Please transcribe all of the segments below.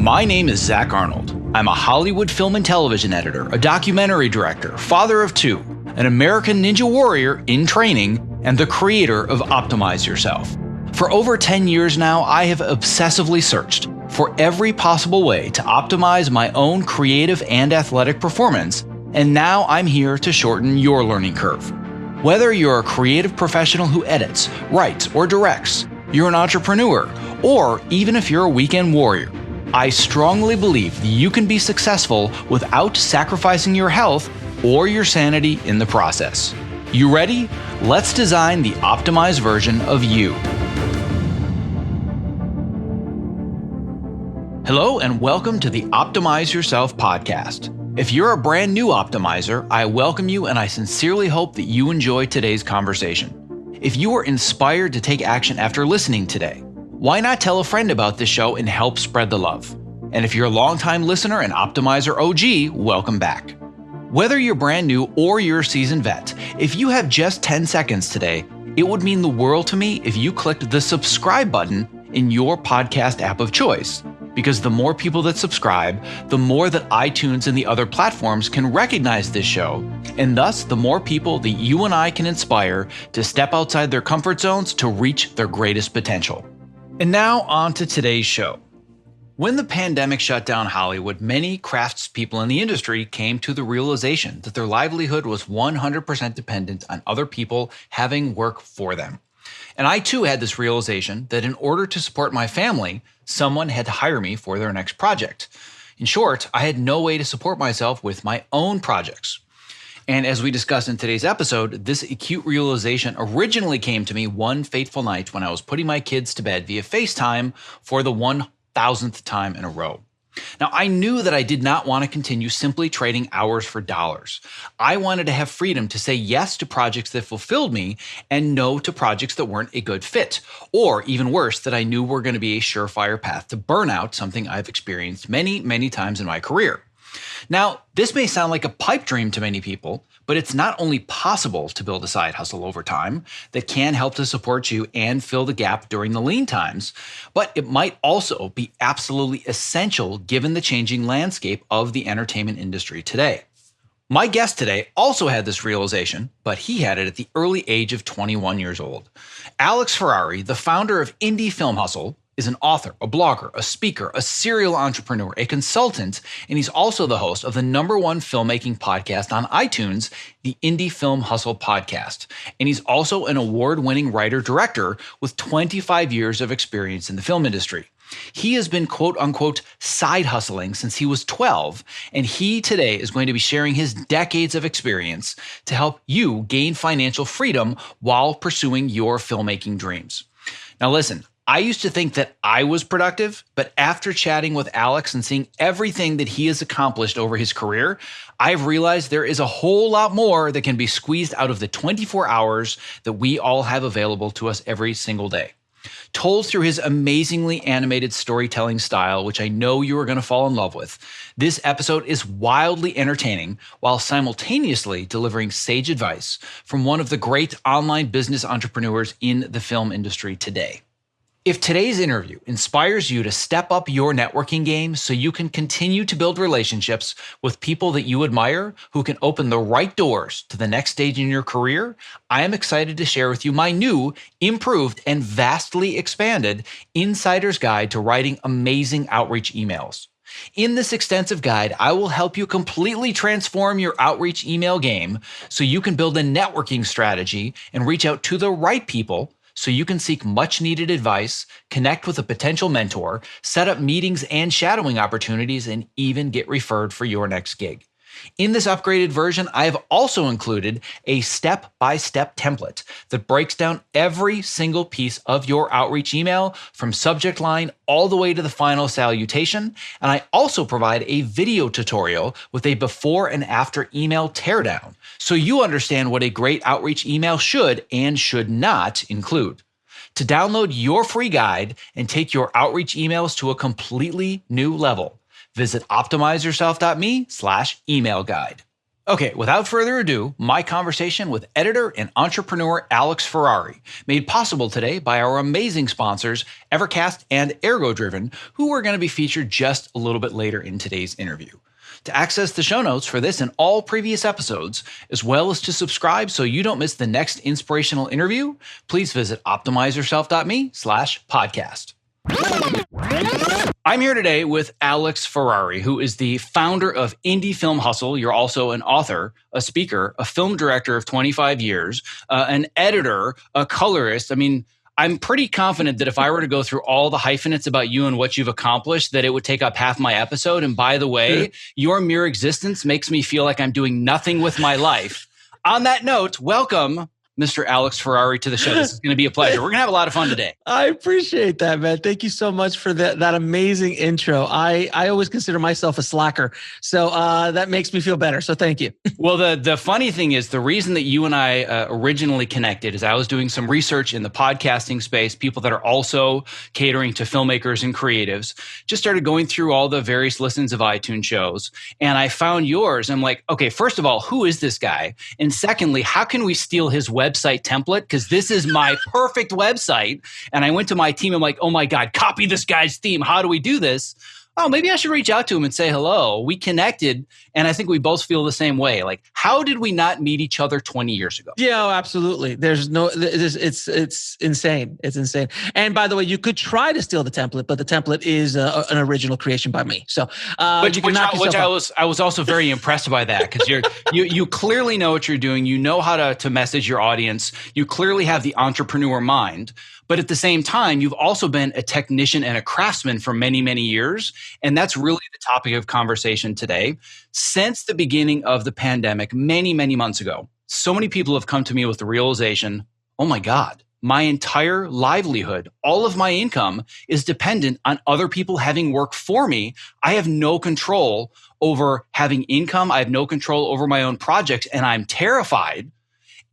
My name is Zach Arnold. I'm a Hollywood film and television editor, a documentary director, father of two, an American Ninja Warrior in training, and the creator of Optimize Yourself. For over 10 years now, I have obsessively searched for every possible way to optimize my own creative and athletic performance, and now I'm here to shorten your learning curve. Whether you're a creative professional who edits, writes, or directs, you're an entrepreneur, or even if you're a weekend warrior, I strongly believe that you can be successful without sacrificing your health or your sanity in the process. You ready? Let's design the optimized version of you. Hello and welcome to the Optimize Yourself podcast. If you're a brand new optimizer, I welcome you and I sincerely hope that you enjoy today's conversation. If you were inspired to take action after listening today, why not tell a friend about this show and help spread the love? And if you're a longtime listener and Optimizer OG, welcome back. Whether you're brand new or you're a seasoned vet, if you have just 10 seconds today, it would mean the world to me if you clicked the subscribe button in your podcast app of choice. Because the more people that subscribe, the more that iTunes and the other platforms can recognize this show, and thus the more people that you and I can inspire to step outside their comfort zones to reach their greatest potential. And now on to today's show. When the pandemic shut down Hollywood, many craftspeople in the industry came to the realization that their livelihood was 100% dependent on other people having work for them. And I too had this realization that in order to support my family, someone had to hire me for their next project. In short, I had no way to support myself with my own projects. And as we discussed in today's episode, this acute realization originally came to me one fateful night when I was putting my kids to bed via FaceTime for the 1,000th time in a row. Now, I knew that I did not want to continue simply trading hours for dollars. I wanted to have freedom to say yes to projects that fulfilled me and no to projects that weren't a good fit, or even worse, that I knew were going to be a surefire path to burnout, something I've experienced many, many times in my career. Now, this may sound like a pipe dream to many people, but it's not only possible to build a side hustle over time that can help to support you and fill the gap during the lean times, but it might also be absolutely essential given the changing landscape of the entertainment industry today. My guest today also had this realization, but he had it at the early age of 21 years old. Alex Ferrari, the founder of Indie Film Hustle, is an author, a blogger, a speaker, a serial entrepreneur, a consultant, and he's also the host of the #1 filmmaking podcast on iTunes, the Indie Film Hustle podcast. And he's also an award-winning writer-director with 25 years of experience in the film industry. He has been quote-unquote side hustling since he was 12, and he today is going to be sharing his decades of experience to help you gain financial freedom while pursuing your filmmaking dreams. Now listen, I used to think that I was productive, but after chatting with Alex and seeing everything that he has accomplished over his career, I've realized there is a whole lot more that can be squeezed out of the 24 hours that we all have available to us every single day. Told through his amazingly animated storytelling style, which I know you are going to fall in love with, this episode is wildly entertaining while simultaneously delivering sage advice from one of the great online business entrepreneurs in the film industry today. If today's interview inspires you to step up your networking game so you can continue to build relationships with people that you admire who can open the right doors to the next stage in your career, I am excited to share with you my new, improved, and vastly expanded Insider's Guide to Writing Amazing Outreach Emails. In this extensive guide, I will help you completely transform your outreach email game so you can build a networking strategy and reach out to the right people so you can seek much needed advice, connect with a potential mentor, set up meetings and shadowing opportunities, and even get referred for your next gig. In this upgraded version, I have also included a step-by-step template that breaks down every single piece of your outreach email from subject line all the way to the final salutation. And I also provide a video tutorial with a before and after email teardown, so you understand what a great outreach email should and should not include. To download your free guide and take your outreach emails to a completely new level, visit optimizeyourself.me/email guide. Okay, without further ado, my conversation with editor and entrepreneur Alex Ferrari, made possible today by our amazing sponsors, Evercast and ErgoDriven, who are going to be featured just a little bit later in today's interview. To access the show notes for this and all previous episodes, as well as to subscribe so you don't miss the next inspirational interview, please visit optimizeyourself.me/podcast. I'm here today with Alex Ferrari, who is the founder of Indie Film Hustle. You're also an author, a speaker, a film director of 25 years, an editor, a colorist. I mean, I'm pretty confident that if I were to go through all the hyphenates about you and what you've accomplished, that it would take up half my episode. And by the way, your mere existence makes me feel like I'm doing nothing with my life. On that note, welcome, Mr. Alex Ferrari, to the show. This is going to be a pleasure. We're going to have a lot of fun today. I appreciate that, man. Thank you so much for that amazing intro. I always consider myself a slacker, so that makes me feel better. So thank you. Well, the funny thing is, the reason that you and I originally connected is I was doing some research in the podcasting space, people that are also catering to filmmakers and creatives, just started going through all the various listens of iTunes shows, and I found yours. I'm like, okay, first of all, who is this guy? And secondly, how can we steal his website template? Because this is my perfect website. And I went to my team. I'm like, oh my God, copy this guy's theme. How do we do this? Oh, maybe I should reach out to him and say hello. We connected, and I think we both feel the same way. Like, how did we not meet each other 20 years ago? Yeah, oh, absolutely. It's insane. It's insane. And by the way, you could try to steal the template, but the template is an original creation by me. So, which I was also very impressed by that, because you clearly know what you're doing. You know how to message your audience. You clearly have the entrepreneur mind. But at the same time, you've also been a technician and a craftsman for many, many years. And that's really the topic of conversation today. Since the beginning of the pandemic, many, many months ago, so many people have come to me with the realization, oh my God, my entire livelihood, all of my income is dependent on other people having work for me. I have no control over having income. I have no control over my own projects, and I'm terrified.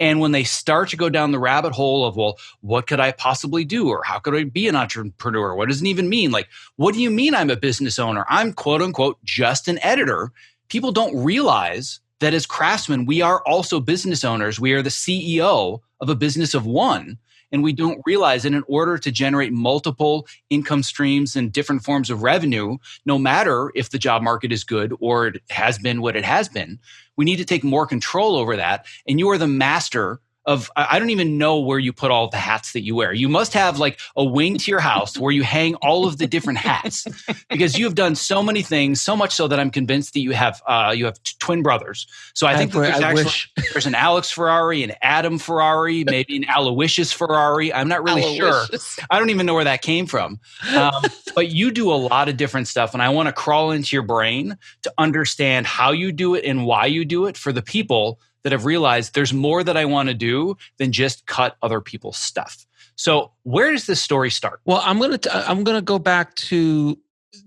And when they start to go down the rabbit hole of, well, what could I possibly do? Or how could I be an entrepreneur? What does it even mean? Like, what do you mean I'm a business owner? I'm quote unquote just an editor. People don't realize that as craftsmen, we are also business owners. We are the CEO of a business of one. And we don't realize that in order to generate multiple income streams and different forms of revenue, no matter if the job market is good or it has been what it has been, we need to take more control over that. And you are the master of, I don't even know where you put all the hats that you wear. You must have like a wing to your house where you hang all of the different hats, because you have done so many things, so much so that I'm convinced that you have twin brothers. So I think that there's an Alex Ferrari, an Adam Ferrari, maybe an Aloysius Ferrari. I'm not really sure. I don't even know where that came from. But you do a lot of different stuff. And I want to crawl into your brain to understand how you do it and why you do it, for the people that have realized there's more that I want to do than just cut other people's stuff. So where does this story start? Well, I'm gonna go back to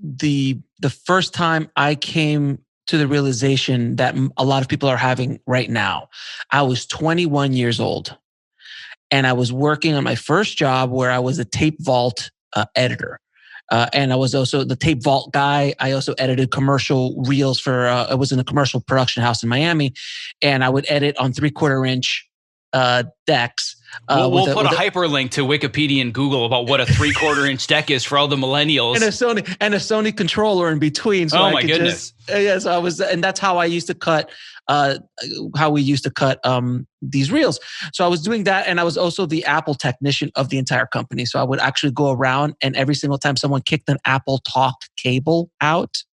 the first time I came to the realization that a lot of people are having right now. I was 21 years old, and I was working on my first job where I was a tape vault editor. And I was also the tape vault guy. I also edited commercial reels for, I was in a commercial production house in Miami, and I would edit on 3/4 inch decks. We'll put a hyperlink to Wikipedia and Google about what a 3/4 inch deck is for all the millennials. And a Sony controller in between. So my goodness. So I was, and that's how I used to cut, how we used to cut these reels. So I was doing that, and I was also the Apple technician of the entire company. So I would actually go around, and every single time someone kicked an Apple Talk cable out,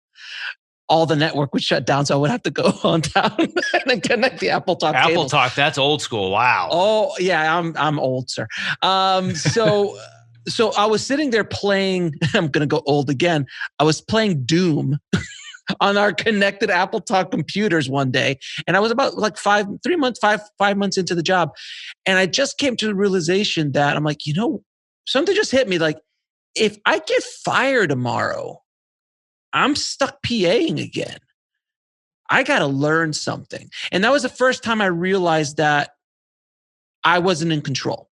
all the network would shut down. So I would have to go on down and connect the Apple Talk cable. Apple Talk, that's old school. Wow. Oh yeah, I'm old, sir. So I was sitting there playing, I'm going to go old again. I was playing Doom on our connected Apple Talk computers one day. And I was about like 5 months into the job. And I just came to the realization that I'm like, something just hit me. Like, if I get fired tomorrow, I'm stuck PAing again. I got to learn something. And that was the first time I realized that I wasn't in control.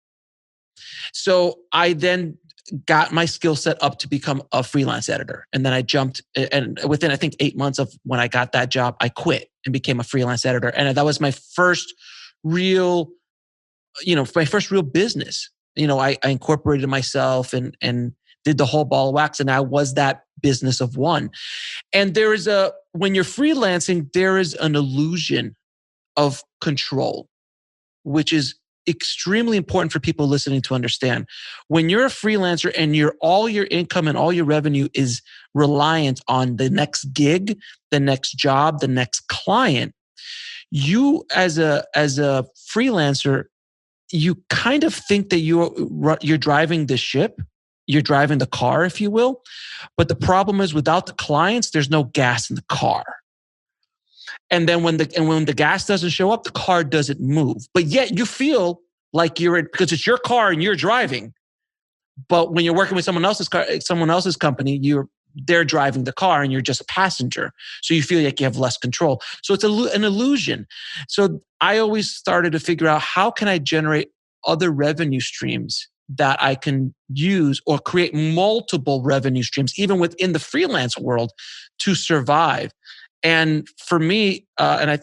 So I then got my skill set up to become a freelance editor. And then I jumped, and within, I think, 8 months of when I got that job, I quit and became a freelance editor. And that was my first real, my first real business. I incorporated myself and did the whole ball of wax. And I was that business of one. And when you're freelancing, there is an illusion of control, which is extremely important for people listening to understand. When you're a freelancer and all your income and all your revenue is reliant on the next gig, the next job, the next client, you as a freelancer, you kind of think that you're driving the ship, you're driving the car, if you will. But the problem is, without the clients, there's no gas in the car. And then when the gas doesn't show up, the car doesn't move. But yet you feel like because it's your car and you're driving. But when you're working with someone else's car, someone else's company, they're driving the car and you're just a passenger. So you feel like you have less control. So it's an illusion. So I always started to figure out, how can I generate other revenue streams that I can use, or create multiple revenue streams, even within the freelance world, to survive. And for me,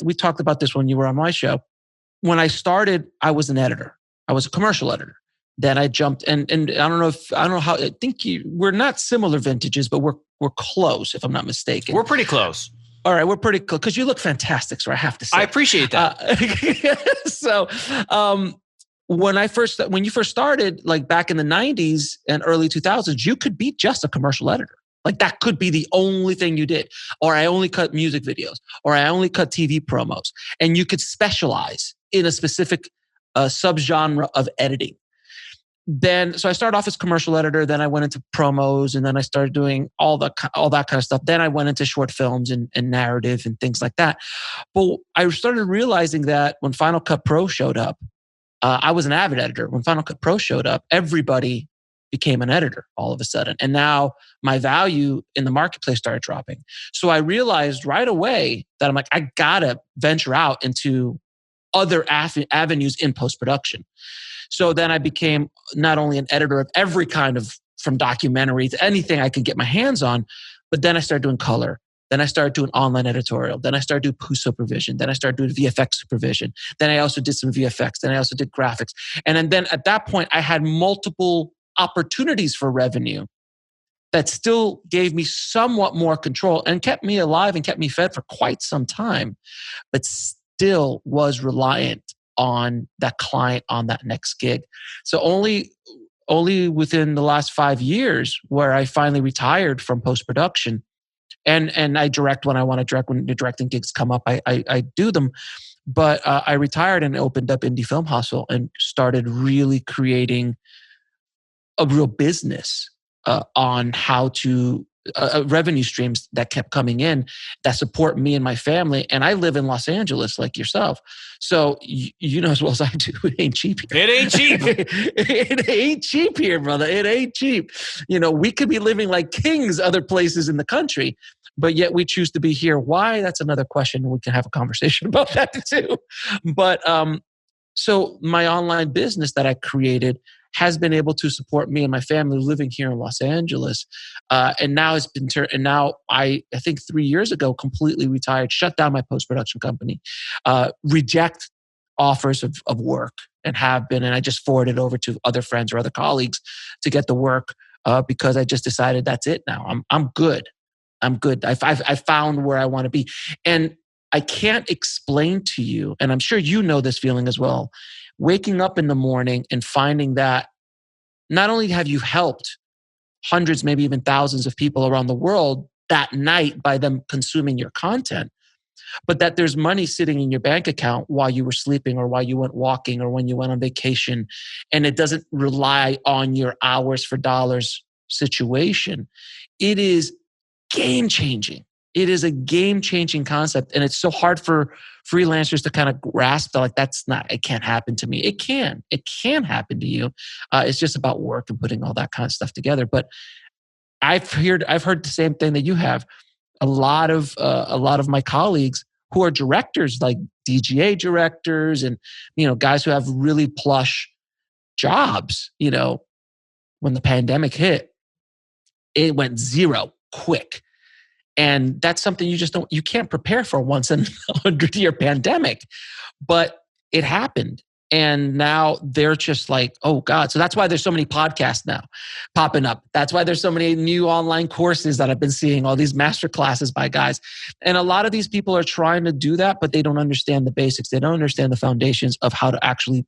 we talked about this when you were on my show. When I started, I was an editor. I was a commercial editor. Then I jumped, and I don't know how. I think we're not similar vintages, but we're close, if I'm not mistaken. We're pretty close. All right, we're pretty close, because you look fantastic, so I have to say. I appreciate that. When you first started, like back in the 90s and early 2000s, you could be just a commercial editor. Like that could be the only thing you did. Or I only cut music videos, or I only cut TV promos. And you could specialize in a specific subgenre of editing. So I started off as commercial editor, then I went into promos, and then I started doing all that kind of stuff. Then I went into short films and narrative and things like that. But I started realizing that when Final Cut Pro showed up, I was an avid editor. When Final Cut Pro showed up, everybody became an editor all of a sudden. And now my value in the marketplace started dropping. So I realized right away that I'm like, I gotta venture out into other avenues in post-production. So then I became not only an editor of every kind of, from documentary to anything I could get my hands on, but then I started doing color. Then I started doing online editorial. Then I started doing post-supervision. Then I started doing VFX supervision. Then I also did some VFX. Then I also did graphics. And then at that point, I had multiple opportunities for revenue that still gave me somewhat more control and kept me alive and kept me fed for quite some time, but still was reliant on that client on that next gig. So only within the last 5 years, where I finally retired from post-production, and I direct when I want to direct. When the directing gigs come up, I do them. But I retired and opened up Indie Film Hustle and started really creating a real business on how to revenue streams that kept coming in that support me and my family. And I live in Los Angeles like yourself. So you know as well as I do, it ain't cheap here. It ain't cheap. It ain't cheap here, brother. It ain't cheap. We could be living like kings other places in the country, but yet we choose to be here. Why? That's another question. We can have a conversation about that too. But so my online business that I created has been able to support me and my family living here in Los Angeles. And now it's been and now I think 3 years ago, completely retired, shut down my post-production company, reject offers of work, and have been, and I just forwarded over to other friends or other colleagues to get the work because I just decided that's it now. I'm good. I'm good. I found where I want to be. And I can't explain to you, and I'm sure you know this feeling as well, waking up in the morning and finding that not only have you helped hundreds, maybe even thousands of people around the world that night by them consuming your content, but that there's money sitting in your bank account while you were sleeping or while you went walking or when you went on vacation, and it doesn't rely on your hours for dollars situation. It is game-changing. It is a game-changing concept. And it's so hard for freelancers to kind of grasp that, like, it can't happen to me. It can happen to you. It's just about work and putting all that kind of stuff together. But I've heard the same thing that you have. A lot of my colleagues who are directors, like DGA directors and, guys who have really plush jobs, when the pandemic hit, it went zero quick. And that's something you can't prepare for once in a 100-year pandemic, but it happened. And now they're just like, oh God. So that's why there's so many podcasts now popping up. That's why there's so many new online courses that I've been seeing, all these master classes by guys. And a lot of these people are trying to do that, but they don't understand the basics. They don't understand the foundations of how to actually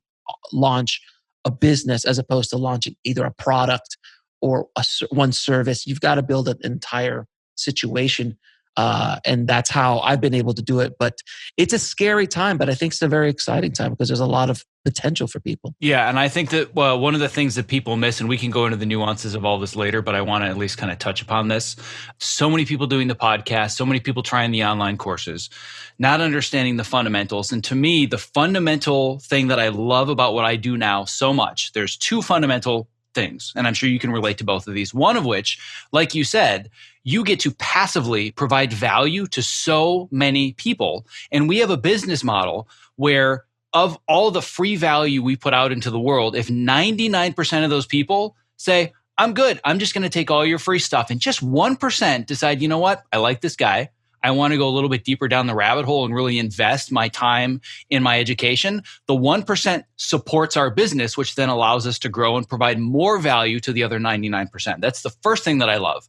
launch a business as opposed to launching either a product or one service. You've got to build an entire situation. And that's how I've been able to do it. But it's a scary time, but I think it's a very exciting time because there's a lot of potential for people. Yeah. And I think that one of the things that people miss, and we can go into the nuances of all this later, but I want to at least kind of touch upon this. So many people doing the podcast, so many people trying the online courses, not understanding the fundamentals. And to me, the fundamental thing that I love about what I do now so much, there's two fundamental things. And I'm sure you can relate to both of these. One of which, like you said, you get to passively provide value to so many people. And we have a business model where of all the free value we put out into the world, if 99% of those people say, I'm good, I'm just going to take all your free stuff, and just 1% decide, you know what, I like this guy, I want to go a little bit deeper down the rabbit hole and really invest my time in my education, the 1% supports our business, which then allows us to grow and provide more value to the other 99%. That's the first thing that I love.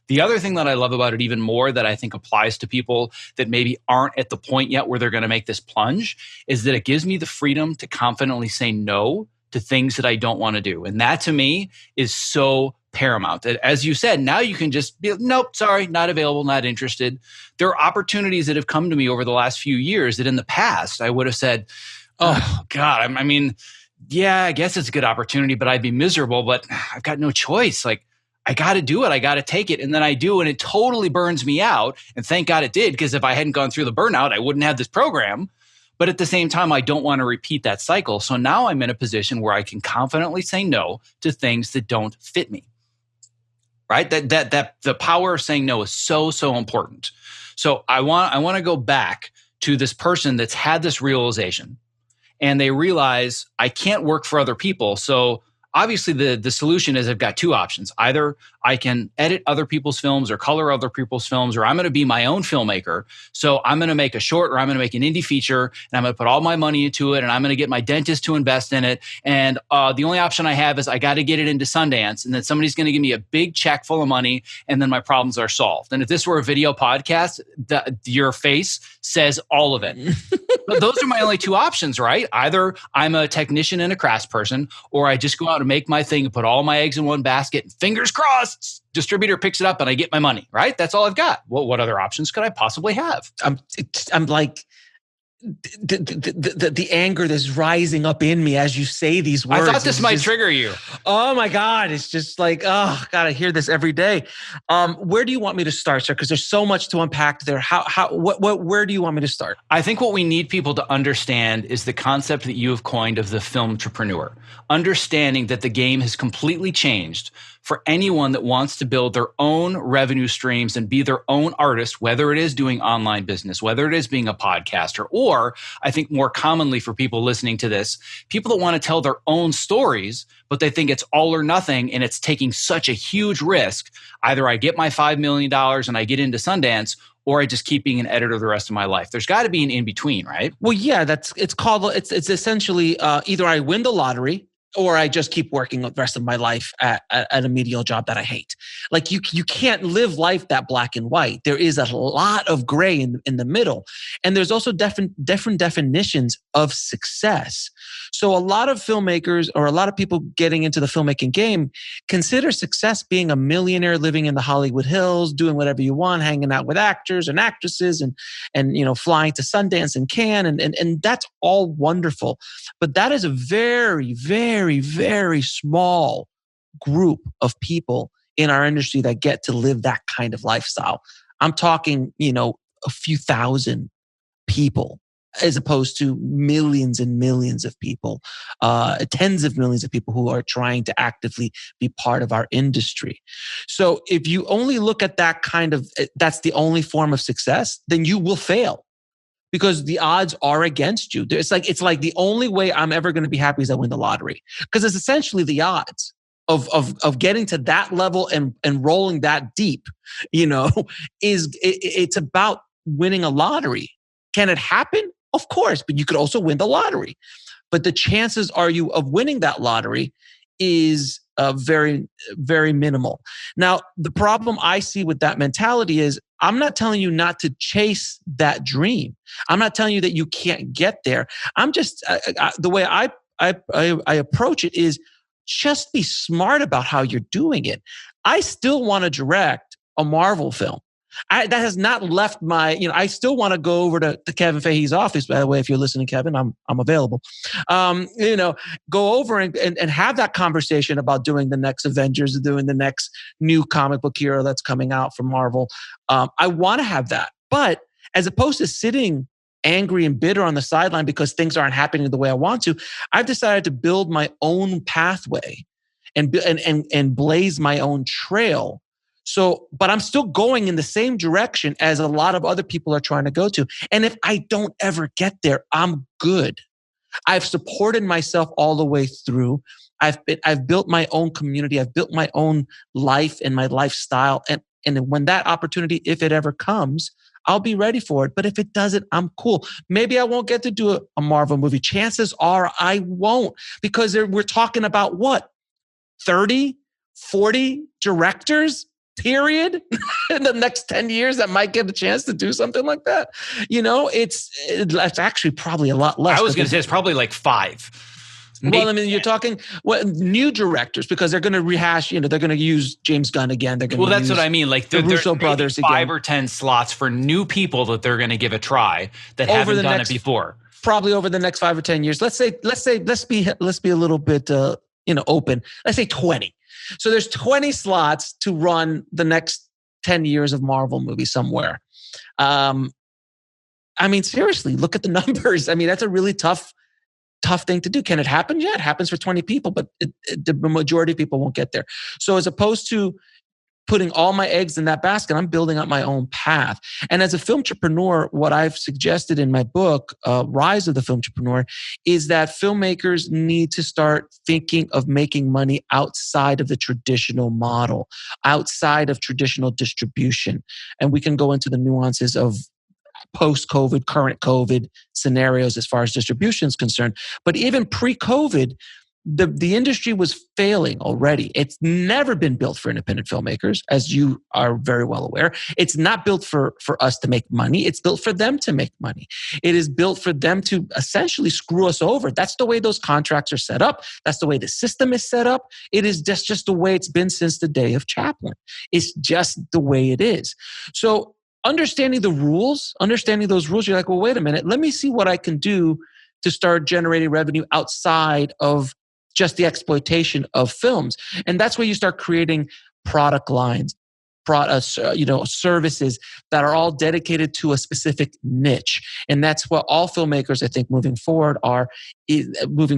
The other thing that I love about it even more that I think applies to people that maybe aren't at the point yet where they're going to make this plunge is that it gives me the freedom to confidently say no to things that I don't want to do. And that to me is so paramount. As you said, now you can just be, nope, sorry, not available, not interested. There are opportunities that have come to me over the last few years that in the past I would have said, oh God, I mean, yeah, I guess it's a good opportunity, but I'd be miserable, but I've got no choice. Like, I got to do it. I got to take it. And then I do, and it totally burns me out. And thank God it did, because if I hadn't gone through the burnout, I wouldn't have this program. But at the same time, I don't want to repeat that cycle. So now I'm in a position where I can confidently say no to things that don't fit me. Right? That the power of saying no is so, so important. So I want to go back to this person that's had this realization, and they realize I can't work for other people. So obviously, the solution is I've got two options. Either I can edit other people's films or color other people's films, or I'm going to be my own filmmaker. So I'm going to make a short, or I'm going to make an indie feature, and I'm going to put all my money into it, and I'm going to get my dentist to invest in it. And the only option I have is I got to get it into Sundance, and then somebody's going to give me a big check full of money, and then my problems are solved. And if this were a video podcast, your face says all of it. But those are my only two options, right? Either I'm a technician and a craftsperson, or I just go out and make my thing and put all my eggs in one basket, and fingers crossed, distributor picks it up and I get my money, right? That's all I've got. Well, what other options could I possibly have? I'm like, the anger that's rising up in me as you say these words. I thought this might trigger you. Oh my God. It's just like, oh God, I hear this every day. Where do you want me to start, sir? Because there's so much to unpack there. Where do you want me to start? I think what we need people to understand is the concept that you have coined of the film entrepreneur. Understanding that the game has completely changed for anyone that wants to build their own revenue streams and be their own artist, whether it is doing online business, whether it is being a podcaster, or I think more commonly for people listening to this, people that want to tell their own stories, but they think it's all or nothing and it's taking such a huge risk. Either I get my $5 million and I get into Sundance, or I just keep being an editor the rest of my life. There's got to be an in-between, right? Well, yeah, it's essentially either I win the lottery or I just keep working the rest of my life at a menial job that I hate. Like you can't live life that black and white. There is a lot of gray in the middle. And there's also different definitions of success. So a lot of filmmakers or a lot of people getting into the filmmaking game consider success being a millionaire living in the Hollywood Hills, doing whatever you want, hanging out with actors and actresses and flying to Sundance and Cannes. And that's all wonderful. But that is a very, very, very small group of people in our industry that get to live that kind of lifestyle. I'm talking, a few thousand people as opposed to millions and millions of people, tens of millions of people who are trying to actively be part of our industry. So if you only look at that's the only form of success, then you will fail. Because the odds are against you. It's like the only way I'm ever going to be happy is I win the lottery. Because it's essentially the odds. of getting to that level and rolling that deep, it's about winning a lottery. Can it happen? Of course, but you could also win the lottery. But the chances of winning that lottery is very, very minimal. Now, the problem I see with that mentality is I'm not telling you not to chase that dream. I'm not telling you that you can't get there. I'm just the way I approach it is just be smart about how you're doing it. I still want to direct a Marvel film. That has not left my, I still want to go over to Kevin Feige's office. By the way, if you're listening, Kevin, I'm available. Go over and have that conversation about doing the next Avengers, doing the next new comic book hero that's coming out from Marvel. I want to have that. But as opposed to sitting angry and bitter on the sideline because things aren't happening the way I want to, I've decided to build my own pathway and blaze my own trail. So, but I'm still going in the same direction as a lot of other people are trying to go to. And if I don't ever get there, I'm good. I've supported myself all the way through. I've built my own community. I've built my own life and my lifestyle. And when that opportunity, if it ever comes, I'll be ready for it. But if it doesn't, I'm cool. Maybe I won't get to do a Marvel movie. Chances are I won't, because we're talking about what? 30, 40 directors? Period in the next 10 years that might get a chance to do something like that. It's actually probably a lot less. I was going to say it's probably like 5. Well, I mean, you're talking new directors, because they're going to rehash, they're going to use James Gunn again. They're going to that's what I mean. Like the Russo brothers 5 again. Or 10 slots for new people that they're going to give a try that haven't done it before. Probably over the next 5 or 10 years. Let's be a little bit, open. Let's say 20. So there's 20 slots to run the next 10 years of Marvel movies somewhere. I mean, seriously, look at the numbers. I mean, that's a really tough thing to do. Can it happen? Yeah, it happens for 20 people, but the majority of people won't get there. So as opposed to putting all my eggs in that basket, I'm building up my own path. And as a film entrepreneur, what I've suggested in my book, Rise of the Film Entrepreneur, is that filmmakers need to start thinking of making money outside of the traditional model, outside of traditional distribution. And we can go into the nuances of post-COVID, current COVID scenarios as far as distribution is concerned. But even pre-COVID, the industry was failing already. It's never been built for independent filmmakers, as you are very well aware. It's not built for us to make money. It's built for them to make money. It is built for them to essentially screw us over. That's the way those contracts are set up. That's the way the system is set up. It is just the way it's been since the day of Chaplin. It's just the way it is. So understanding those rules, you're like, well, wait a minute. Let me see what I can do to start generating revenue outside of just the exploitation of films. And that's where you start creating product lines, services that are all dedicated to a specific niche. And that's what all filmmakers, I think, moving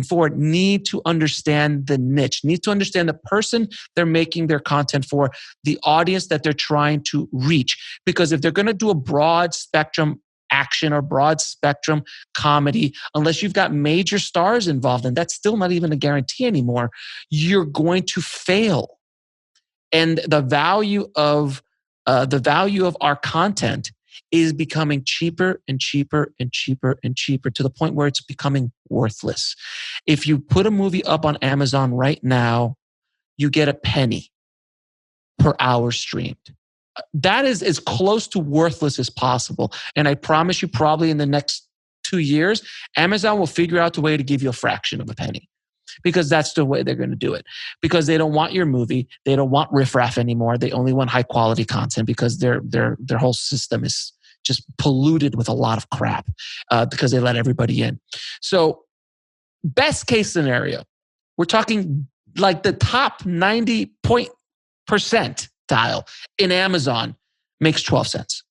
forward need to understand the niche, need to understand the person they're making their content for, the audience that they're trying to reach. Because if they're going to do a broad spectrum action or broad spectrum comedy, unless you've got major stars involved, and that's still not even a guarantee anymore, you're going to fail. And the value of our content is becoming cheaper and cheaper and cheaper and cheaper, to the point where it's becoming worthless. If you put a movie up on Amazon right now, you get a penny per hour streamed. That is as close to worthless as possible. And I promise you, probably in the next 2 years, Amazon will figure out the way to give you a fraction of a penny, because that's the way they're going to do it. Because they don't want your movie. They don't want riffraff anymore. They only want high quality content, because their whole system is just polluted with a lot of crap, because they let everybody in. So best case scenario, we're talking like the top 90% dial in Amazon makes 12 cents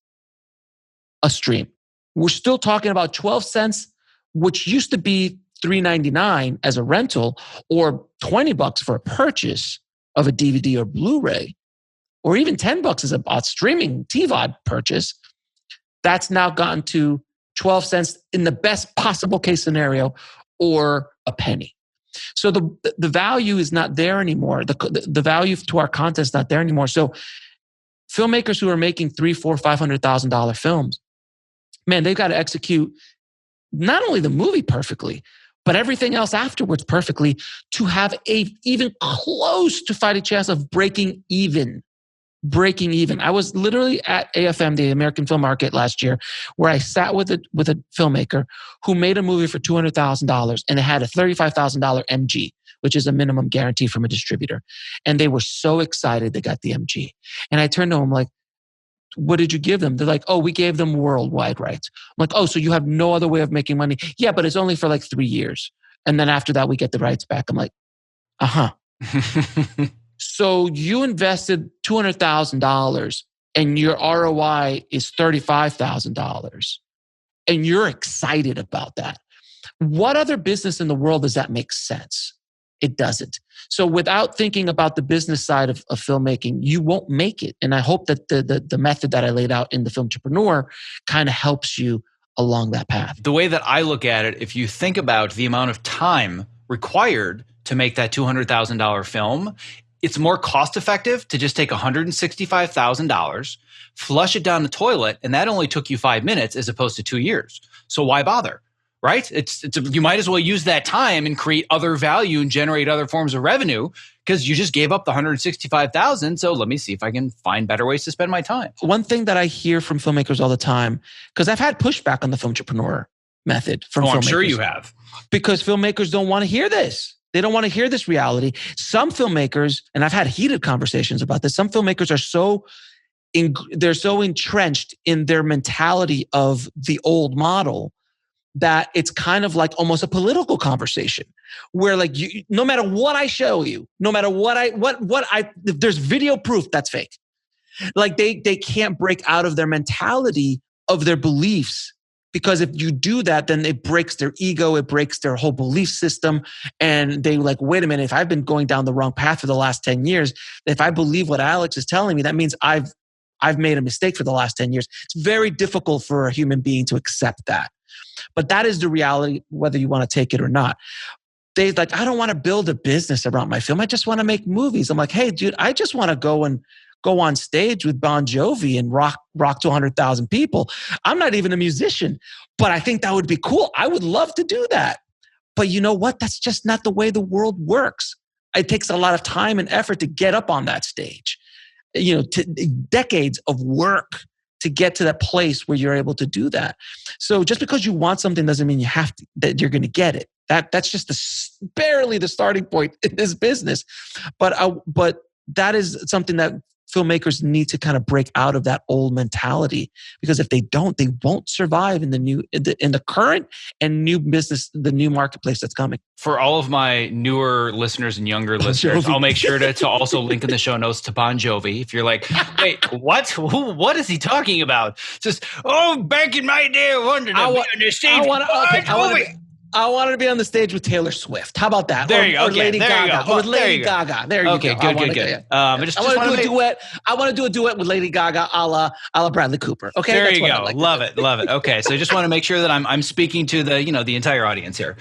a stream. We're still talking about 12 cents, which used to be $3.99 as a rental, or $20 for a purchase of a DVD or Blu-ray, or even $10 as a streaming TVOD purchase. That's now gotten to 12 cents in the best possible case scenario, or a penny. So the value is not there anymore. The value to our content is not there anymore. So filmmakers who are making $300,000, $400,000, $500,000 films, man, they've got to execute not only the movie perfectly, but everything else afterwards perfectly to have a even close to fighting chance of breaking even. I was literally at AFM, the American Film Market last year, where I sat with a filmmaker who made a movie for $200,000 and it had a $35,000 MG, which is a minimum guarantee from a distributor. And they were so excited they got the MG. And I turned to them like, what did you give them? They're like, oh, we gave them worldwide rights. I'm like, oh, so you have no other way of making money? Yeah, but it's only for like 3 years. And then after that, we get the rights back. I'm like, uh-huh. So you invested $200,000 and your ROI is $35,000 and you're excited about that. What other business in the world does that make sense? It doesn't. So without thinking about the business side of filmmaking, you won't make it. And I hope that the method that I laid out in the Filmtrepreneur kind of helps you along that path. The way that I look at it, if you think about the amount of time required to make that $200,000 film, it's more cost effective to just take $165,000, flush it down the toilet, and that only took you 5 minutes as opposed to 2 years. So why bother? Right? You might as well use that time and create other value and generate other forms of revenue because you just gave up the $165,000. So let me see if I can find better ways to spend my time. One thing that I hear from filmmakers all the time, because I've had pushback on the Filmtrepreneur method from filmmakers. I'm sure you have. Because filmmakers don't want to hear this. They don't want to hear this reality. Some filmmakers, and I've had heated conversations about this, some filmmakers are they're so entrenched in their mentality of the old model that it's kind of like almost a political conversation where like no matter what I show you, no matter if there's video proof, that's fake. Like they can't break out of their mentality of their beliefs, because if you do that, then it breaks their ego, it breaks their whole belief system. And they like, wait a minute, if I've been going down the wrong path for the last 10 years, if I believe what Alex is telling me, that means I've made a mistake for the last 10 years. It's very difficult for a human being to accept that. But that is the reality, whether you want to take it or not. They like, I don't want to build a business around my film. I just want to make movies. I'm like, hey, dude, I just want to go on stage with Bon Jovi and rock to 100,000 people. I'm not even a musician, but I think that would be cool. I would love to do that. But you know what? That's just not the way the world works. It takes a lot of time and effort to get up on that stage. Decades of work to get to that place where you're able to do that. So just because you want something doesn't mean that you're going to get it. That's just barely the starting point in this business. But that is something that filmmakers need to kind of break out of that old mentality, because if they don't, they won't survive in the current and new business, the new marketplace that's coming. For all of my newer listeners and younger listeners, I'll make sure to also link in the show notes to Bon Jovi. If you're like, wait, what? What is he talking about? Just, back in my day, I wanted to be on the stage. I wanted to be on the stage with Taylor Swift. How about that? There you go. Or Lady Gaga. Or Lady Gaga. There you go. Okay, good. I want to do a duet. I want to do a duet with Lady Gaga, a la Bradley Cooper. Okay, there you go. Love it. Okay, so I just want to make sure that I'm speaking to the entire audience here.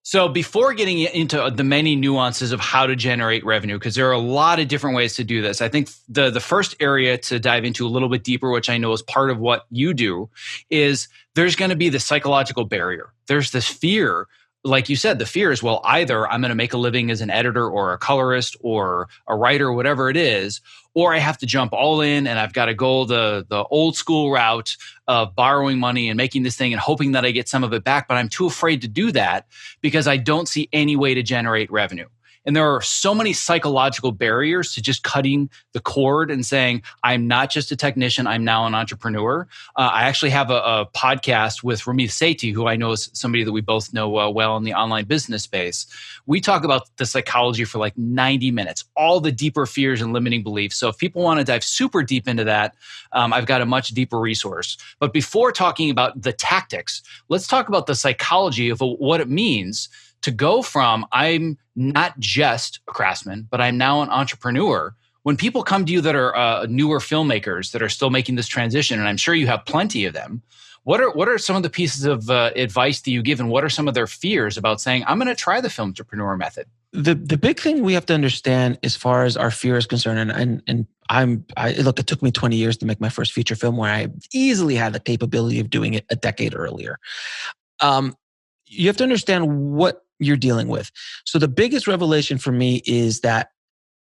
So before getting into the many nuances of how to generate revenue, because there are a lot of different ways to do this, I think the first area to dive into a little bit deeper, which I know is part of what you do, is there's going to be the psychological barrier. There's this fear. Like you said, the fear is, well, either I'm going to make a living as an editor or a colorist or a writer, whatever it is, or I have to jump all in and I've got to go the old school route of borrowing money and making this thing and hoping that I get some of it back. But I'm too afraid to do that because I don't see any way to generate revenue. And there are so many psychological barriers to just cutting the cord and saying, I'm not just a technician, I'm now an entrepreneur. I actually have a podcast with Ramit Sethi, who I know is somebody that we both know well in the online business space. We talk about the psychology for like 90 minutes, all the deeper fears and limiting beliefs. So if people want to dive super deep into that, I've got a much deeper resource. But before talking about the tactics, let's talk about the psychology of what it means to go from I'm not just a craftsman, but I'm now an entrepreneur. When people come to you that are newer filmmakers that are still making this transition, and I'm sure you have plenty of them, what are some of the pieces of advice that you give, and what are some of their fears about saying, I'm going to try the film entrepreneur method? The big thing we have to understand as far as our fear is concerned, and look, it took me 20 years to make my first feature film where I easily had the capability of doing it a decade earlier. You have to understand what you're dealing with. So the biggest revelation for me is that,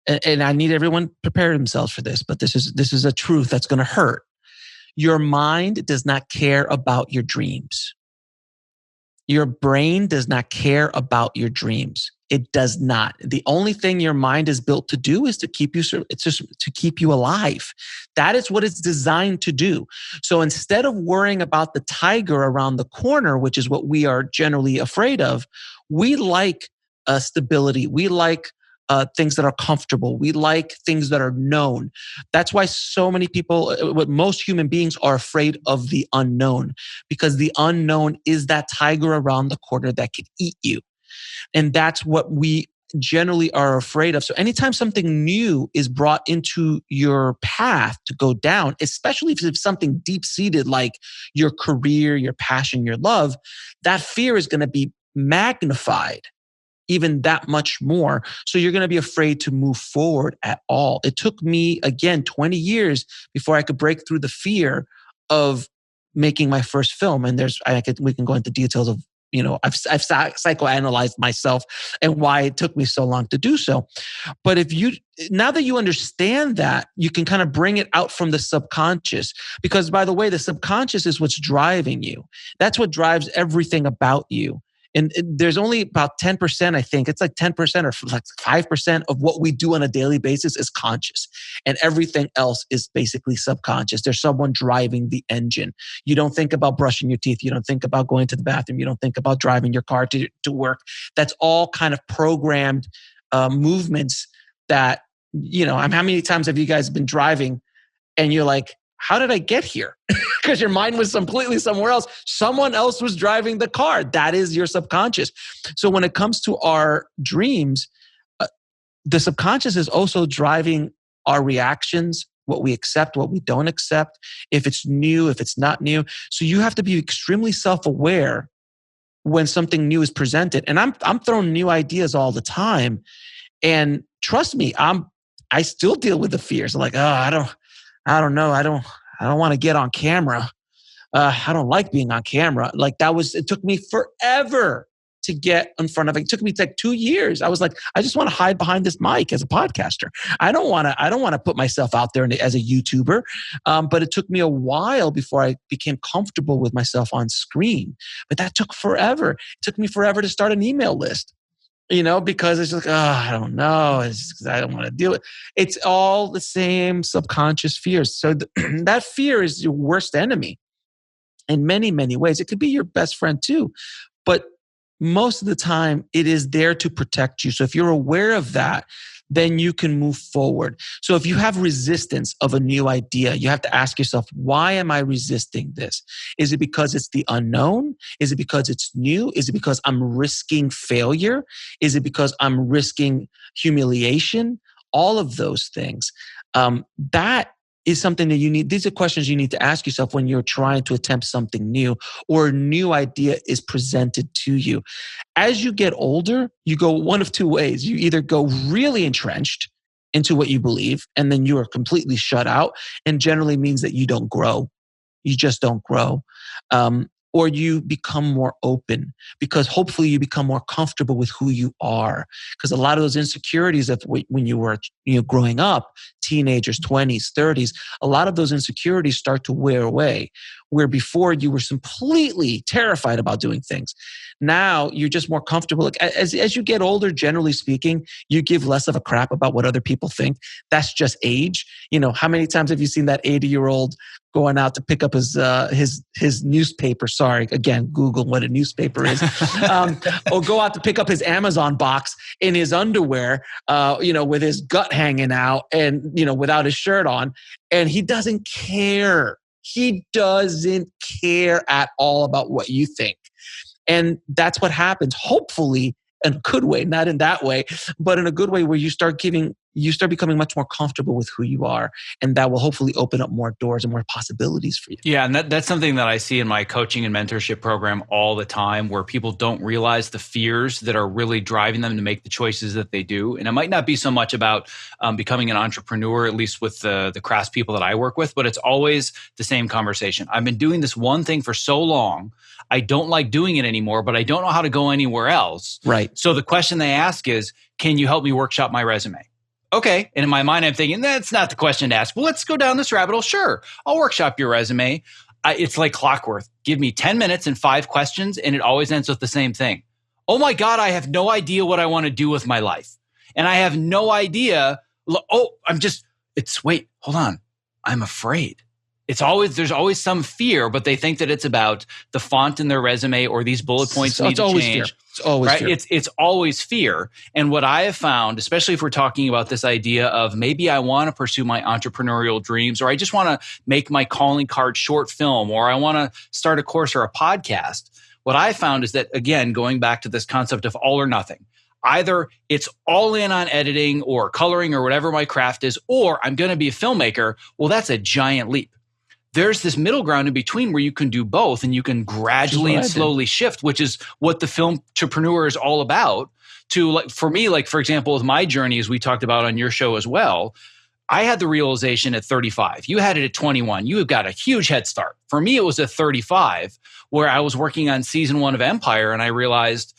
and I need everyone prepare themselves for this, but this is a truth that's going to hurt. Your mind does not care about your dreams. Your brain does not care about your dreams. It does not. The only thing your mind is built to do is to keep you, it's just to keep you alive. That is what it's designed to do. So instead of worrying about the tiger around the corner, which is what we are generally afraid of, we like stability. We like things that are comfortable. We like things that are known. That's why so many people, what most human beings are afraid of the unknown, because the unknown is that tiger around the corner that could eat you. And that's what we generally are afraid of. So anytime something new is brought into your path to go down, especially if it's something deep-seated like your career, your passion, your love, that fear is going to be magnified even that much more. So you're going to be afraid to move forward at all. It took me, again, 20 years before I could break through the fear of making my first film. And we can go into details of, I've psychoanalyzed myself and why it took me so long to do so. But now that you understand that, you can kind of bring it out from the subconscious. Because by the way, the subconscious is what's driving you. That's what drives everything about you. And there's only about 10%, I think. It's like 10% or like 5% of what we do on a daily basis is conscious. And everything else is basically subconscious. There's someone driving the engine. You don't think about brushing your teeth. You don't think about going to the bathroom. You don't think about driving your car to work. That's all kind of programmed movements that, how many times have you guys been driving and you're like, how did I get here? Because your mind was completely somewhere else. Someone else was driving the car. That is your subconscious. So when it comes to our dreams, the subconscious is also driving our reactions, what we accept, what we don't accept, if it's new, if it's not new. So you have to be extremely self-aware when something new is presented. And I'm throwing new ideas all the time. And trust me, I still deal with the fears. I'm like, I don't know. I don't want to get on camera. I don't like being on camera. Like it took me forever to get in front of it. It took me like 2 years. I was like, I just want to hide behind this mic as a podcaster. I don't want to put myself out there as a YouTuber. But it took me a while before I became comfortable with myself on screen. But that took forever. It took me forever to start an email list. Because it's like, I don't know. I don't want to deal with it. It's all the same subconscious fears. So that fear is your worst enemy in many, many ways. It could be your best friend too. But most of the time, it is there to protect you. So if you're aware of that, then you can move forward. So if you have resistance of a new idea, you have to ask yourself, why am I resisting this? Is it because it's the unknown? Is it because it's new? Is it because I'm risking failure? Is it because I'm risking humiliation? All of those things. That is something that these are questions you need to ask yourself when you're trying to attempt something new or a new idea is presented to you. As you get older, you go one of two ways. You either go really entrenched into what you believe, and then you are completely shut out, and generally means that you don't grow. You just don't grow. Or you become more open, because hopefully you become more comfortable with who you are. Because a lot of those insecurities of when you were growing up, teenagers, 20s, 30s, a lot of those insecurities start to wear away. Where before you were completely terrified about doing things. Now you're just more comfortable. Like as you get older, generally speaking, you give less of a crap about what other people think. That's just age. How many times have you seen that 80-year-old going out to pick up his newspaper? Sorry, again, Google what a newspaper is. Or go out to pick up his Amazon box in his underwear, with his gut hanging out and, without his shirt on. And he doesn't care. He doesn't care at all about what you think. And that's what happens, hopefully, in a good way, not in that way, but in a good way where you start giving you start becoming much more comfortable with who you are. And that will hopefully open up more doors and more possibilities for you. Yeah. And that's something that I see in my coaching and mentorship program all the time, where people don't realize the fears that are really driving them to make the choices that they do. And it might not be so much about becoming an entrepreneur, at least with the craftspeople that I work with, but it's always the same conversation. I've been doing this one thing for so long. I don't like doing it anymore, but I don't know how to go anywhere else. Right. So the question they ask is, can you help me workshop my resume? Okay. And in my mind, I'm thinking, that's not the question to ask. Well, let's go down this rabbit hole. Sure. I'll workshop your resume. It's like clockwork. Give me 10 minutes and 5 questions, and it always ends with the same thing. Oh my God, I have no idea what I want to do with my life. And I have no idea. Wait, hold on. I'm afraid. There's always some fear, but they think that it's about the font in their resume or these bullet points need to change. Fear. It's always right? fear. It's always fear. And what I have found, especially if we're talking about this idea of maybe I want to pursue my entrepreneurial dreams, or I just want to make my calling card short film, or I want to start a course or a podcast. What I found is that, again, going back to this concept of all or nothing, either it's all in on editing or coloring or whatever my craft is, or I'm going to be a filmmaker. Well, that's a giant leap. There's this middle ground in between where you can do both, and you can gradually and slowly shift, which is what the film entrepreneur is all about. For example, with my journey, as we talked about on your show as well, I had the realization at 35. You had it at 21. You have got a huge head start. For me, it was at 35, where I was working on season 1 of Empire, and I realized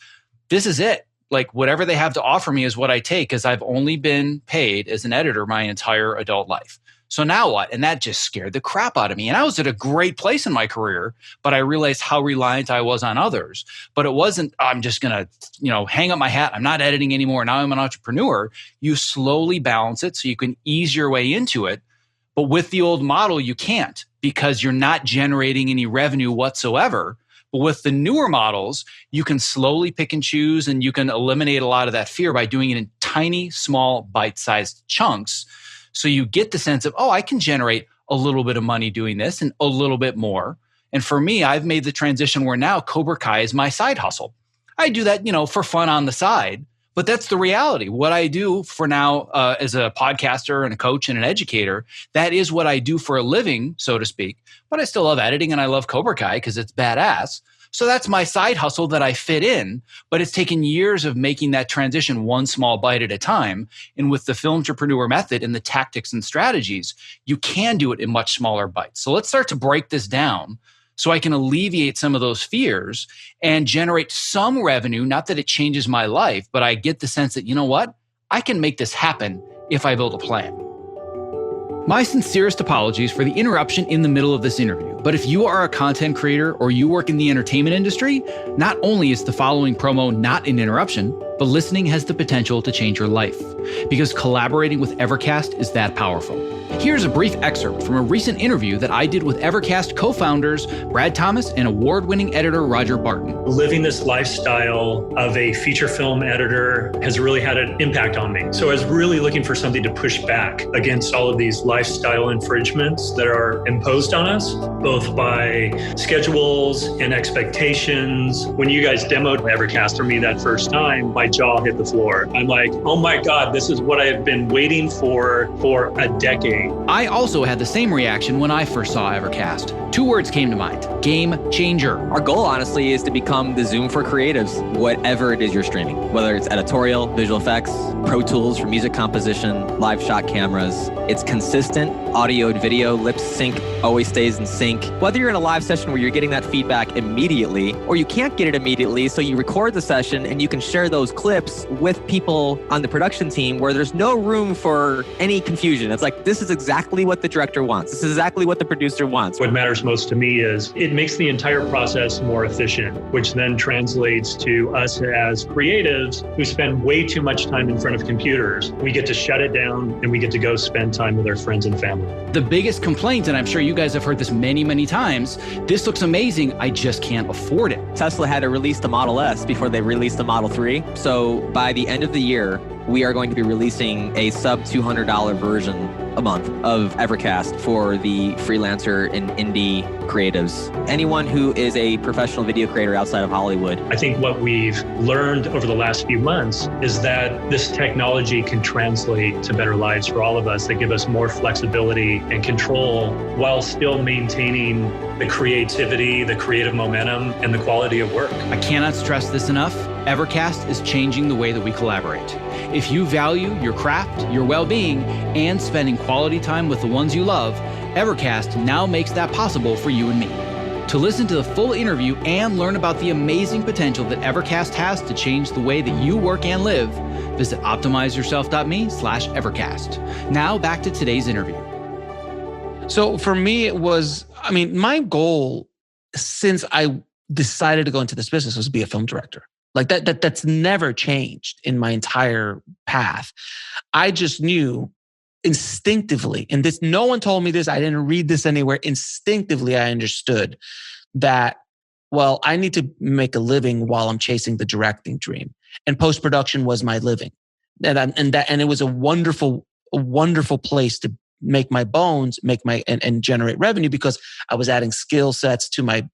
this is it. Like, whatever they have to offer me is what I take, because I've only been paid as an editor my entire adult life. So now what? And that just scared the crap out of me. And I was at a great place in my career, but I realized how reliant I was on others. But it wasn't, I'm just going to, hang up my hat. I'm not editing anymore. Now I'm an entrepreneur. You slowly balance it so you can ease your way into it. But with the old model, you can't, because you're not generating any revenue whatsoever. But with the newer models, you can slowly pick and choose, and you can eliminate a lot of that fear by doing it in tiny, small, bite-sized chunks. So you get the sense of, I can generate a little bit of money doing this and a little bit more. And for me, I've made the transition where now Cobra Kai is my side hustle. I do that, for fun on the side, but that's the reality. What I do for now as a podcaster and a coach and an educator, that is what I do for a living, so to speak. But I still love editing, and I love Cobra Kai because it's badass. So that's my side hustle that I fit in, but it's taken years of making that transition one small bite at a time. And with the film entrepreneur method and the tactics and strategies, you can do it in much smaller bites. So let's start to break this down so I can alleviate some of those fears and generate some revenue. Not that it changes my life, but I get the sense that, you know what? I can make this happen if I build a plan. My sincerest apologies for the interruption in the middle of this interview, but if you are a content creator or you work in the entertainment industry, not only is the following promo not an interruption, but listening has the potential to change your life, because collaborating with Evercast is that powerful. Here's a brief excerpt from a recent interview that I did with Evercast co-founders Brad Thomas and award-winning editor Roger Barton. Living this lifestyle of a feature film editor has really had an impact on me. So I was really looking for something to push back against all of these lifestyle infringements that are imposed on us, both by schedules and expectations. When you guys demoed Evercast for me that first time, my jaw hit the floor. I'm like, oh my God, this is what I have been waiting for a decade. I also had the same reaction when I first saw Evercast. 2 words came to mind: game changer. Our goal, honestly, is to become the Zoom for creatives, whatever it is you're streaming, whether it's editorial, visual effects, Pro Tools for music composition, live shot cameras. It's consistent audio and video, lip sync, always stays in sync. Whether you're in a live session where you're getting that feedback immediately, or you can't get it immediately, so you record the session and you can share those clips with people on the production team where there's no room for any confusion. It's like, this is exactly what the director wants. This is exactly what the producer wants. What matters most to me is it makes the entire process more efficient, which then translates to us as creatives who spend way too much time in front of computers. We get to shut it down and we get to go spend time with our friends and family. The biggest complaint, and I'm sure you guys have heard this many, many times, this looks amazing, I just can't afford it. Tesla had to release the Model S before they released the Model 3. So by the end of the year, we are going to be releasing a sub $200 version a month of Evercast for the freelancer and indie creatives. Anyone who is a professional video creator outside of Hollywood. I think what we've learned over the last few months is that this technology can translate to better lives for all of us, that give us more flexibility and control while still maintaining the creativity, the creative momentum, and the quality of work. I cannot stress this enough. Evercast is changing the way that we collaborate. If you value your craft, your well-being, and spending quality time with the ones you love, Evercast now makes that possible for you and me. To listen to the full interview and learn about the amazing potential that Evercast has to change the way that you work and live, visit optimizeyourself.me/Evercast. Now back to today's interview. So for me, it was, my goal since I decided to go into this business was to be a film director. Like that's never changed in my entire path. I just knew instinctively, and this, no one told me this, I didn't read this anywhere. Instinctively, I understood that, well, I need to make a living while I'm chasing the directing dream. And post-production was my living. And it was a wonderful place to make my bones, and generate revenue, because I was adding skill sets to my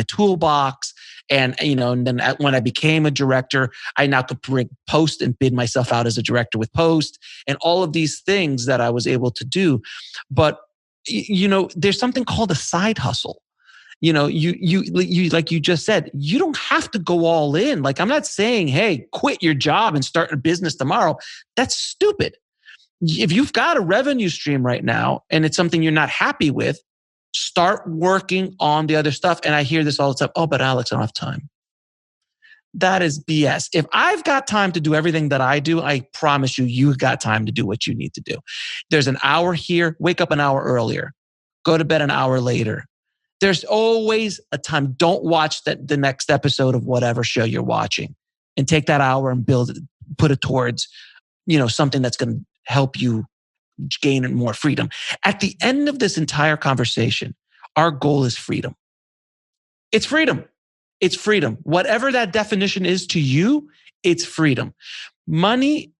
toolbox. And then when I became a director, I now could bring post and bid myself out as a director with post and all of these things that I was able to do. But there's something called a side hustle. You like you just said, you don't have to go all in. Like, I'm not saying, hey, quit your job and start a business tomorrow. That's stupid. If you've got a revenue stream right now and it's something you're not happy with, start working on the other stuff. And I hear this all the time. Oh, but Alex, I don't have time. That is BS. If I've got time to do everything that I do, I promise you've got time to do what you need to do. There's an hour here. Wake up an hour earlier. Go to bed an hour later. There's always a time. Don't watch the next episode of whatever show you're watching, and take that hour and put it towards, something that's going to help you gain more freedom. At the end of this entire conversation, our goal is freedom. It's freedom. It's freedom. Whatever that definition is to you, it's freedom. Money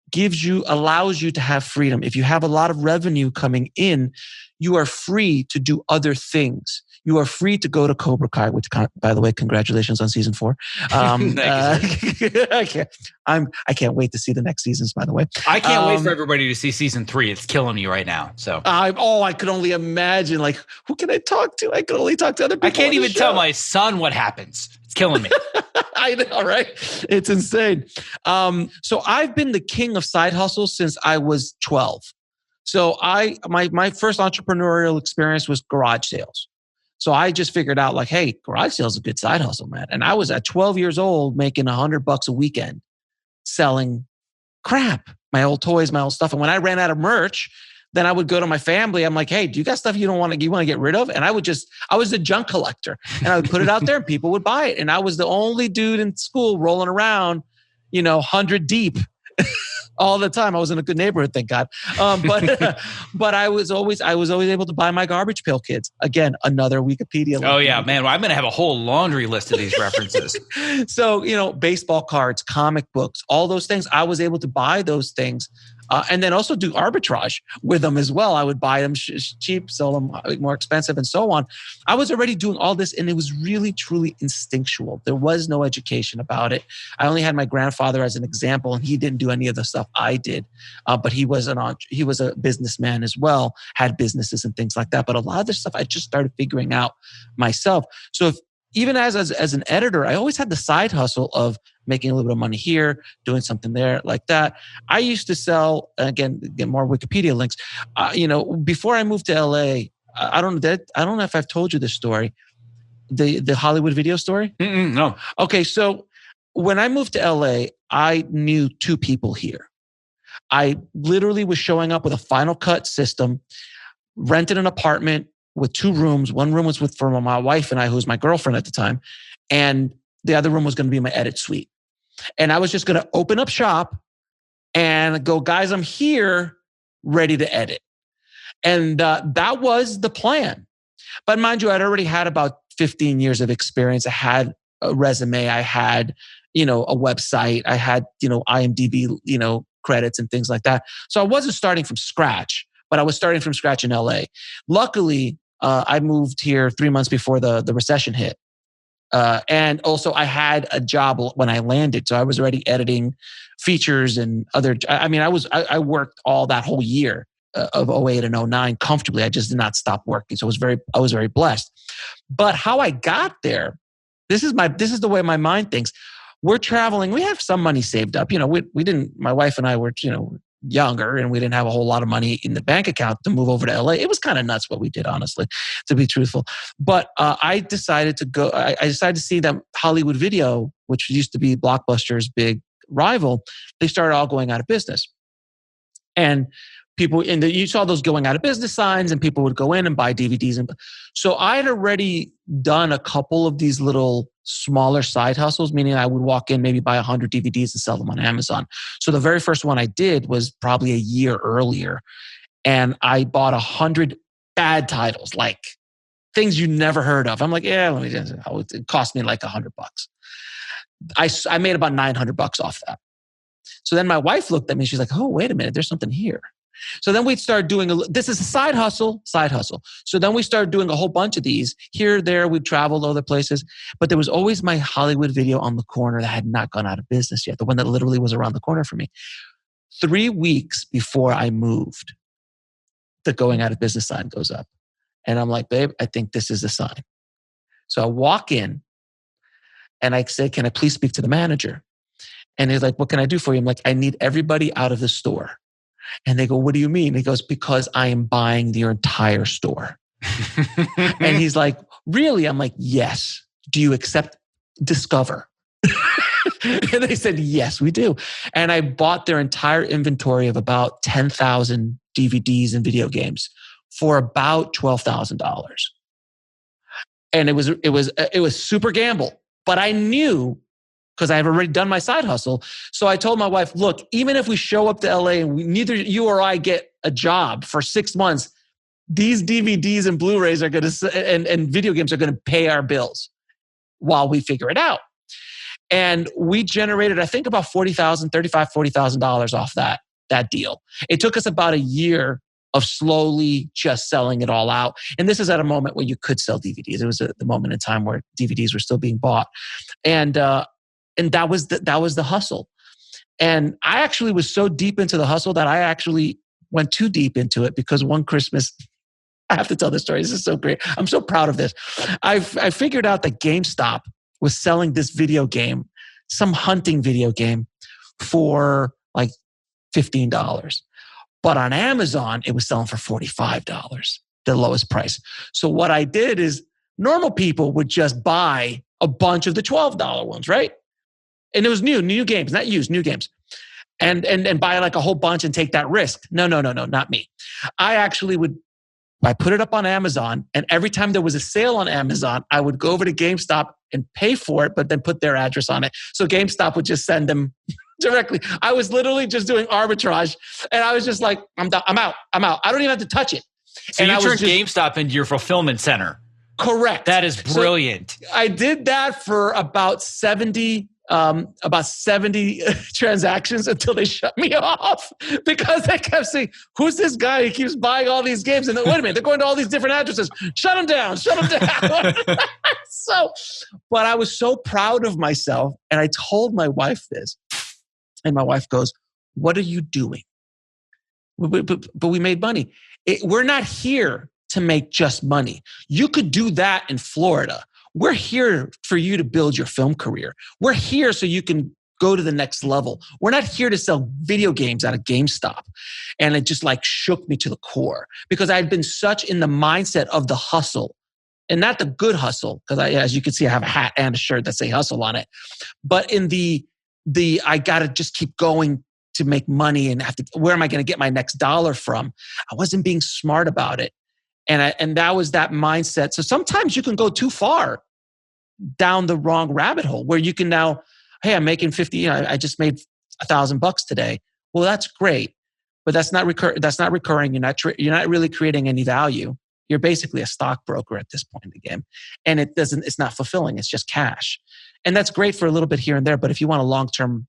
allows you to have freedom. If you have a lot of revenue coming in, you are free to do other things. You are free to go to Cobra Kai, which, by the way, congratulations on season 4. I can't wait to see the next seasons, by the way. I can't wait for everybody to see season 3. It's killing me right now. So I could only imagine, like, who can I talk to? I could only talk to other people. I can't even tell my son what happens. It's killing me. I know, right? It's insane. So I've been the king of side hustles since I was 12. So my first entrepreneurial experience was garage sales. So I just figured out, like, hey, garage sales is a good side hustle, man. And I was at 12 years old making $100 a weekend selling crap, my old toys, my old stuff. And when I ran out of merch, then I would go to my family. I'm like, hey, do you got stuff you want to get rid of? And I was a junk collector, and I would put it out there and people would buy it. And I was the only dude in school rolling around, 100 deep all the time. I was in a good neighborhood, thank God. But I was always able to buy my garbage pail kids. Again, another Wikipedia link. Oh yeah, man. Well, I'm going to have a whole laundry list of these references. So, baseball cards, comic books, all those things. I was able to buy those things. And then also do arbitrage with them as well. I would buy them cheap, sell them more expensive, and so on. I was already doing all this, and it was really, truly instinctual. There was no education about it. I only had my grandfather as an example, and he didn't do any of the stuff I did. But he was a businessman as well, had businesses and things like that. But a lot of this stuff I just started figuring out myself. So even as an editor, I always had the side hustle of making a little bit of money here, doing something there, like that. I used to sell, again, get more Wikipedia links. Before I moved to LA, I don't know if I've told you this story, the Hollywood video story. No. Okay, so when I moved to LA, I knew 2 people here. I literally was showing up with a Final Cut system, rented an apartment with 2 rooms. One room was for my wife and I, who was my girlfriend at the time. And the other room was going to be my edit suite. And I was just going to open up shop and go, guys, I'm here, ready to edit. And that was the plan. But mind you, I'd already had about 15 years of experience. I had a resume. I had, a website. I had, IMDb, credits and things like that. So I wasn't starting from scratch, but I was starting from scratch in LA. Luckily, I moved here 3 months before the recession hit. And also I had a job when I landed. So I was already editing features and other, I worked all that whole year of 08 and 09 comfortably. I just did not stop working. So I was very blessed. But how I got there, this is the way my mind thinks. We're traveling. We have some money saved up. We didn't, my wife and I were, younger, and we didn't have a whole lot of money in the bank account to move over to LA. It was kind of nuts what we did, honestly, to be truthful. But I decided to go. I decided to see that Hollywood Video, which used to be Blockbuster's big rival, they started all going out of business. And people you saw those going out of business signs, and people would go in and buy DVDs. And so I had already done a couple of these little smaller side hustles, meaning I would walk in, maybe buy 100 DVDs and sell them on Amazon. So the very first one I did was probably a year earlier. And I bought 100 bad titles, like things you never heard of. I'm like, it cost me like $100. I made about $900 off that. So then my wife looked at me, she's like, oh, wait a minute, there's something here. So then we'd start doing, this is a side hustle. So then we started doing a whole bunch of these. Here, there, we'd travel to other places. But there was always my Hollywood Video on the corner that had not gone out of business yet, the one that literally was around the corner for me. 3 weeks before I moved, the going out of business sign goes up. And I'm like, babe, I think this is the sign. So I walk in and I say, can I please speak to the manager? And he's like, what can I do for you? I'm like, I need everybody out of the store. And they go, what do you mean? He goes, because I am buying your entire store. And he's like, really? I'm like, yes. Do you accept Discover? And they said, yes, we do. And I bought their entire inventory of about 10,000 DVDs and video games for about $12,000. And it was super gamble, but I knew, because I have already done my side hustle. So I told my wife, look, even if we show up to LA and neither you or I get a job for 6 months, these DVDs and Blu-rays are going to, and video games are going to pay our bills while we figure it out. And we generated, I think, about $40,000 off that deal. It took us about a year of slowly just selling it all out. And this is at a moment where you could sell DVDs. It was at the moment in time where DVDs were still being bought. And that was the hustle. And I actually was so deep into the hustle that I actually went too deep into it, because one Christmas, I have to tell this story. This is so great. I'm so proud of this. I figured out that GameStop was selling this video game, some hunting video game, for like $15. But on Amazon, it was selling for $45, the lowest price. So what I did is, normal people would just buy a bunch of the $12 ones, right? And it was new games, not used, new games. And buy like a whole bunch and take that risk. No, not me. I put it up on Amazon, and every time there was a sale on Amazon, I would go over to GameStop and pay for it, but then put their address on it. So GameStop would just send them directly. I was literally just doing arbitrage, and I was just like, I'm out. I don't even have to touch it. So you turned GameStop into your fulfillment center. Correct. That is brilliant. So I did that for about 70 transactions until they shut me off, because they kept saying, who's this guy? He keeps buying all these games. And then, wait a minute, they're going to all these different addresses. Shut them down. But I was so proud of myself. And I told my wife this. And my wife goes, what are you doing? But we made money. We're not here to make just money. You could do that in Florida. We're here for you to build your film career. We're here so you can go to the next level. We're not here to sell video games out of GameStop. And it just like shook me to the core, because I'd been such in the mindset of the hustle, and not the good hustle, because as you can see, I have a hat and a shirt that say hustle on it. But in the I got to just keep going to make money, and where am I going to get my next dollar from? I wasn't being smart about it. And that was that mindset. So sometimes you can go too far down the wrong rabbit hole, where you can now, hey, I'm making 50. I just made $1,000 today. Well, that's great, but that's not recurring. You're not really creating any value. You're basically a stockbroker at this point in the game, and it's not fulfilling. It's just cash, and that's great for a little bit here and there. But if you want a long-term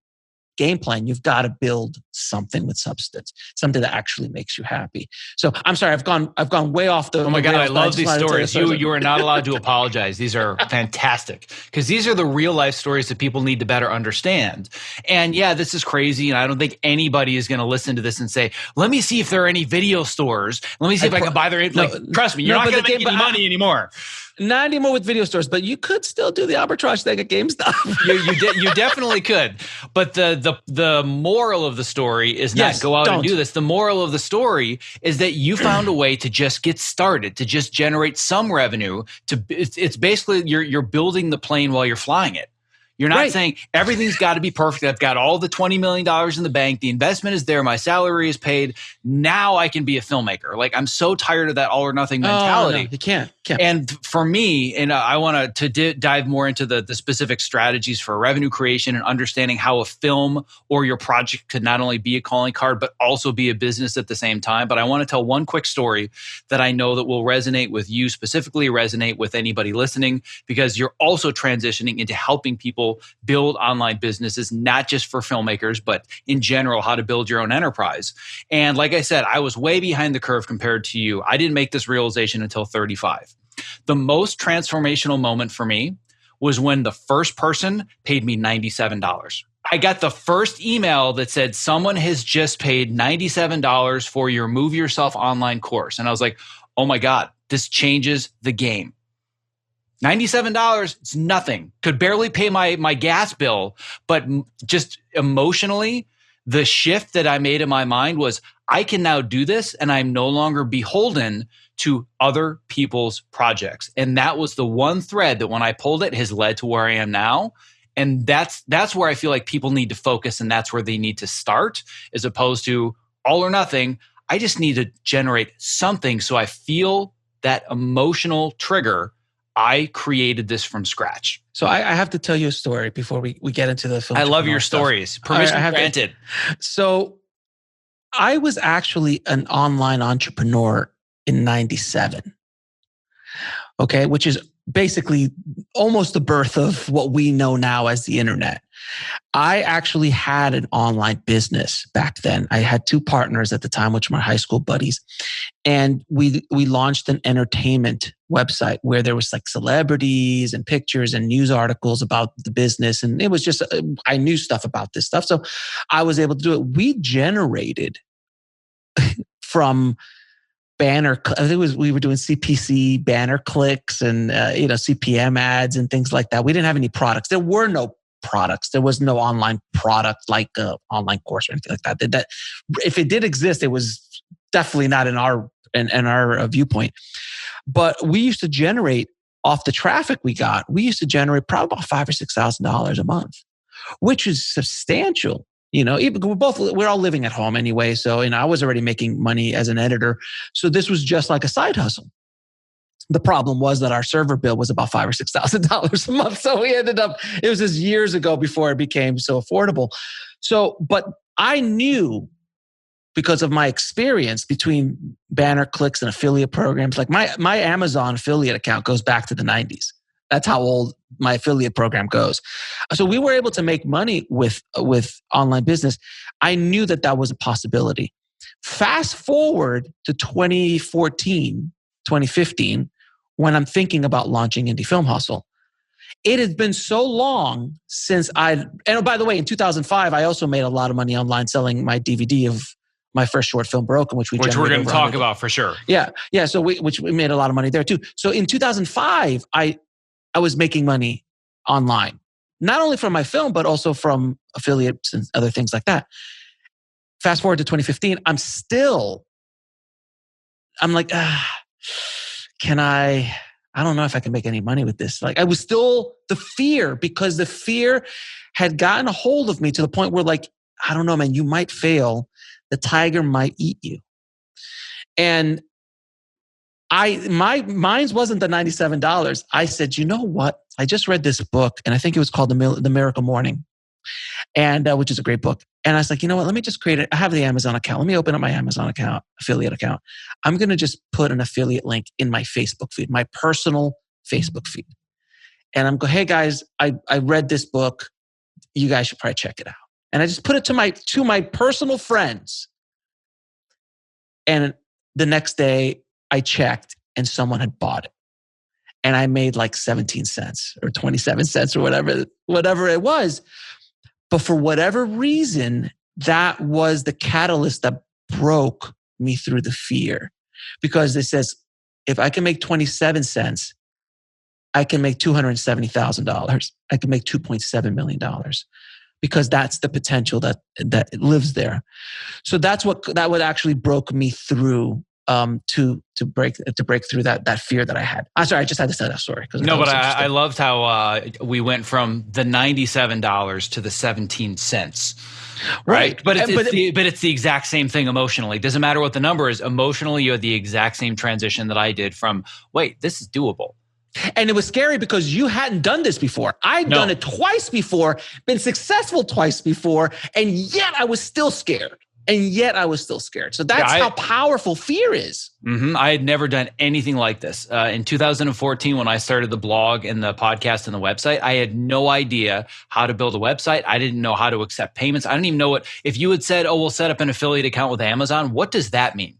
game plan, you've got to build something with substance, something that actually makes you happy. So I'm sorry, I've gone way off the. Oh my God, rails, I love these stories. You are not allowed to apologize. These are fantastic because these are the real life stories that people need to better understand. And yeah, this is crazy. And I don't think anybody is going to listen to this and say, let me see if there are any video stores. Let me see if I can buy their, trust me, you're not going to make any money anymore. Not anymore with video stores, but you could still do the arbitrage thing at GameStop. You definitely could. But the moral of the story is not go out and do this. The moral of the story is that you found a way to just get started, to just generate some revenue. It's basically you're building the plane while you're flying it. You're not saying everything's got to be perfect. I've got all the $20 million in the bank. The investment is there. My salary is paid. Now I can be a filmmaker. Like, I'm so tired of that all or nothing mentality. No, you can't. And for me, and I want to dive more into the specific strategies for revenue creation and understanding how a film or your project could not only be a calling card, but also be a business at the same time. But I want to tell one quick story that I know that will resonate with you, specifically resonate with anybody listening, because you're also transitioning into helping people build online businesses, not just for filmmakers, but in general, how to build your own enterprise. And like I said, I was way behind the curve compared to you. I didn't make this realization until 35. The most transformational moment for me was when the first person paid me $97. I got the first email that said, someone has just paid $97 for your Move Yourself online course. And I was like, oh my God, this changes the game. $97, it's nothing. Could barely pay my gas bill, but just emotionally, the shift that I made in my mind was, I can now do this and I'm no longer beholden to other people's projects. And that was the one thread that when I pulled it has led to where I am now. And that's where I feel like people need to focus, and that's where they need to start, as opposed to all or nothing. I just need to generate something so I feel that emotional trigger. I created this from scratch. So I have to tell you a story before we get into the film. I love your stories. Permission granted. So I was actually an online entrepreneur in 97. Okay, which is basically almost the birth of what we know now as the internet. I actually had an online business back then. I had two partners at the time, which were my high school buddies. And we launched an entertainment website where there was like celebrities and pictures and news articles about the business. And it was just, I knew stuff about this stuff. So I was able to do it. We generated from banner, I think we were doing CPC banner clicks and CPM ads and things like that. We didn't have any products. There were no products. There was no online product like an online course or anything like that. That if it did exist, it was definitely not in our viewpoint. But we used to generate off the traffic we got. We used to generate probably about $5,000 or $6,000 a month, which is substantial. Even we're all living at home anyway. So, I was already making money as an editor. So this was just like a side hustle. The problem was that our server bill was about $5,000 or $6,000 a month. So we ended up, it was just years ago before it became so affordable. So, but I knew, because of my experience between banner clicks and affiliate programs, like my Amazon affiliate account goes back to the 90s. That's how old my affiliate program goes. So we were able to make money with online business. I knew that was a possibility. Fast forward to 2014, 2015, when I'm thinking about launching Indie Film Hustle. It has been so long since and by the way, in 2005, I also made a lot of money online selling my DVD of my first short film, Broken, which we're going to talk about for sure. Yeah. So which we made a lot of money there too. So in 2005, I was making money online, not only from my film, but also from affiliates and other things like that. Fast forward to 2015, I'm like, I don't know if I can make any money with this. Like, I was still because the fear had gotten a hold of me to the point where, like, I don't know, man, you might fail. The tiger might eat you. And mine wasn't the $97. I said, you know what? I just read this book, and I think it was called The Miracle Morning, and which is a great book. And I was like, you know what? Let me just create it. I have the Amazon account. Let me open up my Amazon account, affiliate account. I'm going to just put an affiliate link in my Facebook feed, my personal Facebook feed. And I'm going, hey guys, I read this book. You guys should probably check it out. And I just put it to my personal friends. And the next day I checked and someone had bought it. And I made like 17 cents or 27 cents or whatever it was. But for whatever reason, that was the catalyst that broke me through the fear. Because it says, if I can make 27 cents, I can make $270,000. I can make $2.7 million because that's the potential that lives there. So that would actually broke me through to break through that fear that I had. I'm sorry, I just had to say that story. No, but I loved how we went from the $97 to the 17 cents. Right. But it's the exact same thing emotionally. It doesn't matter what the number is. Emotionally, you had the exact same transition that I did from, wait, this is doable. And it was scary because you hadn't done this before. I'd done it twice before, been successful twice before, and yet I was still scared. So that's how powerful fear is. Mm-hmm. I had never done anything like this. In 2014, when I started the blog and the podcast and the website, I had no idea how to build a website. I didn't know how to accept payments. I didn't even know if you had said, we'll set up an affiliate account with Amazon. What does that mean?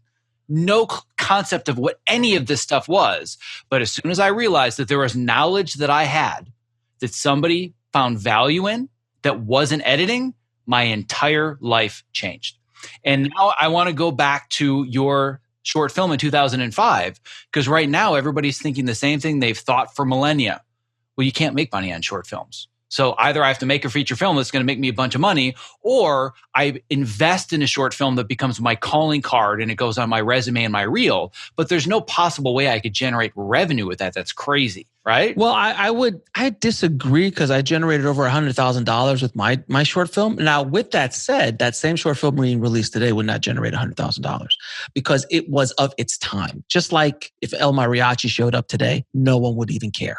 No concept of what any of this stuff was. But as soon as I realized that there was knowledge that I had that somebody found value in that wasn't editing, my entire life changed. And now I want to go back to your short film in 2005, because right now everybody's thinking the same thing they've thought for millennia. Well, you can't make money on short films. So either I have to make a feature film that's going to make me a bunch of money, or I invest in a short film that becomes my calling card and it goes on my resume and my reel. But there's no possible way I could generate revenue with that. That's crazy, right? Well, I disagree, because I generated over $100,000 with my short film. Now, with that said, that same short film being released today would not generate $100,000 because it was of its time. Just like if El Mariachi showed up today, no one would even care.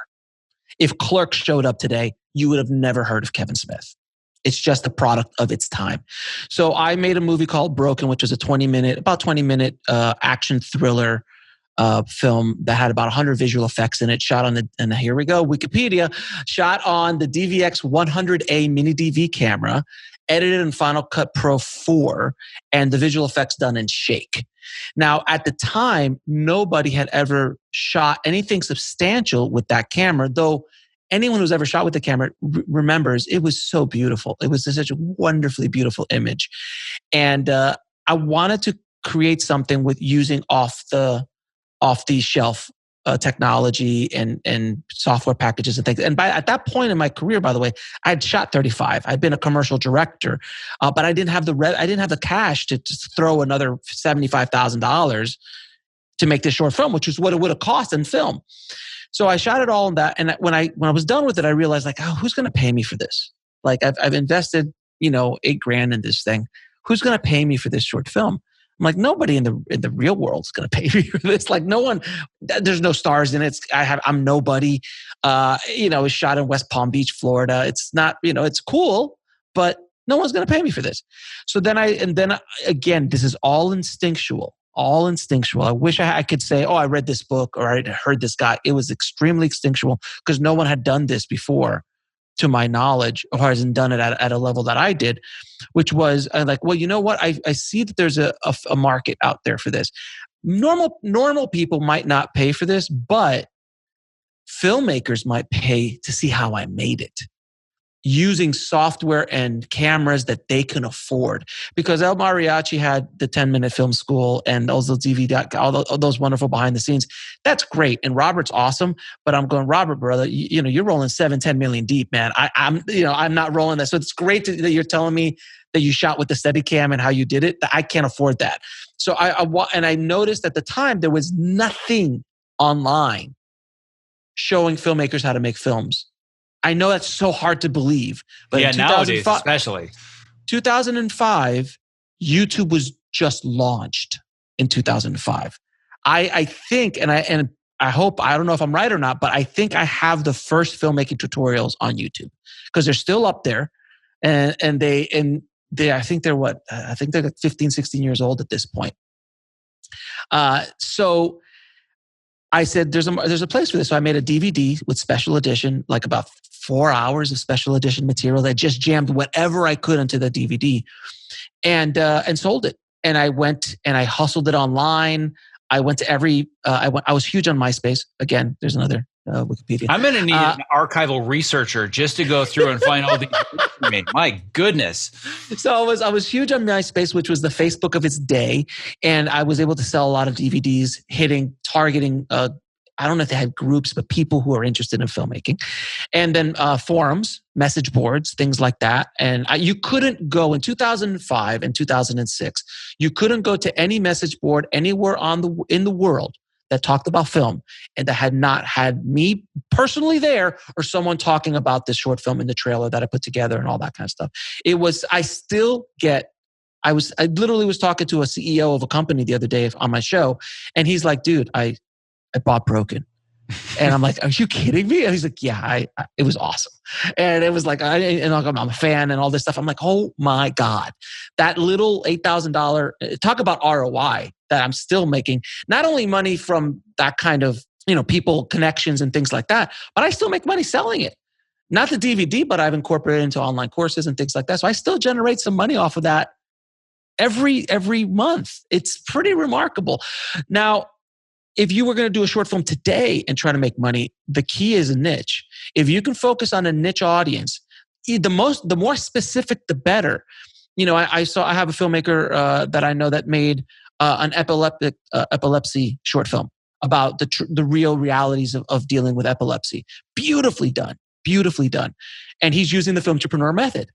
If Clerks showed up today, you would have never heard of Kevin Smith. It's just a product of its time. So I made a movie called Broken, which was about 20 minute action thriller film that had about 100 visual effects in it. Shot on and here we go, Wikipedia, shot on the DVX 100A mini DV camera, edited in Final Cut Pro 4, and the visual effects done in Shake. Now, at the time, nobody had ever shot anything substantial with that camera, though anyone who's ever shot with the camera remembers it was so beautiful. It was such a wonderfully beautiful image. And I wanted to create something with using off the shelf technology and software packages and things. And at that point in my career, by the way, I had shot 35. I'd been a commercial director, but I didn't have the cash to just throw another $75,000 to make this short film, which is what it would have cost in film. So I shot it all in that. And when I was done with it, I realized who's going to pay me for this? Like I've invested, $8,000 in this thing. Who's going to pay me for this short film? I'm like, nobody in the real world is going to pay me for this. Like no one, there's no stars in it. I'm nobody. It's shot in West Palm Beach, Florida. It's not, it's cool, but no one's going to pay me for this. So then again, this is all instinctual. I wish I could say, I read this book or I heard this guy. It was extremely instinctual because no one had done this before, to my knowledge, or hasn't done it at a level that I did, which was you know what? I see that there's a market out there for this. Normal people might not pay for this, but filmmakers might pay to see how I made it, using software and cameras that they can afford. Because El Mariachi had the 10-minute film school and also DVD, all those wonderful behind the scenes. That's great. And Robert's awesome. But I'm going, Robert, brother, you're rolling 7-10 million deep, man. I'm not rolling that. So it's great that you're telling me that you shot with the Steadicam and how you did it. I can't afford that. So I noticed at the time there was nothing online showing filmmakers how to make films. I know that's so hard to believe, but nowadays especially. 2005, YouTube was just launched in 2005. I think, and I hope, I don't know if I'm right or not, but I think I have the first filmmaking tutorials on YouTube because they're still up there, and they I think they're I think they're 15, 16 years old at this point. So I said, there's a place for this. So I made a DVD with special edition, like about 4 hours of special edition material that just jammed whatever I could into the DVD and sold it. And I went and I hustled it online. I went to I was huge on MySpace. Again, there's another Wikipedia. I'm going to need an archival researcher just to go through and find all these information. My goodness. So I was huge on MySpace, which was the Facebook of its day. And I was able to sell a lot of DVDs targeting, I don't know if they had groups, but people who are interested in filmmaking. And then forums, message boards, things like that. And you couldn't go in 2005 and 2006, you couldn't go to any message board anywhere in the world that talked about film and that had not had me personally there or someone talking about this short film in the trailer that I put together and all that kind of stuff. I literally was talking to a CEO of a company the other day on my show, and he's like, dude, I bought Broken. And I'm like, are you kidding me? And he's like, yeah, it was awesome. And it was like, I'm a fan and all this stuff. I'm like, oh my God, that little $8,000, talk about ROI that I'm still making, not only money from that kind of, people connections and things like that, but I still make money selling it. Not the DVD, but I've incorporated it into online courses and things like that. So I still generate some money off of that every month. It's pretty remarkable. Now, if you were going to do a short film today and try to make money, the key is a niche. If you can focus on a niche audience, the more specific, the better. I have a filmmaker that I know that made an epilepsy short film about the real realities of dealing with epilepsy. Beautifully done. And he's using the filmtrepreneur method.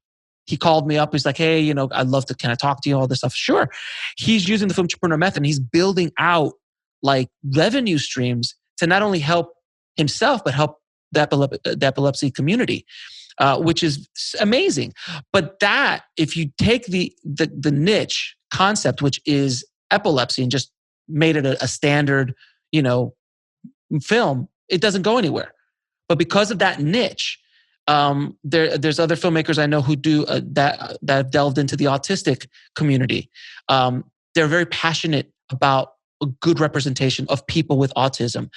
He called me up. He's like, hey, I'd love to, can I talk to you? All this stuff. Sure. He's using the filmtrepreneur method and he's building out like revenue streams to not only help himself, but help the epilepsy community, which is amazing. But that, if you take the niche concept, which is epilepsy, and just made it a standard, film, it doesn't go anywhere. But because of that niche, there's other filmmakers I know who do that have delved into the autistic community. They're very passionate about a good representation of people with autism,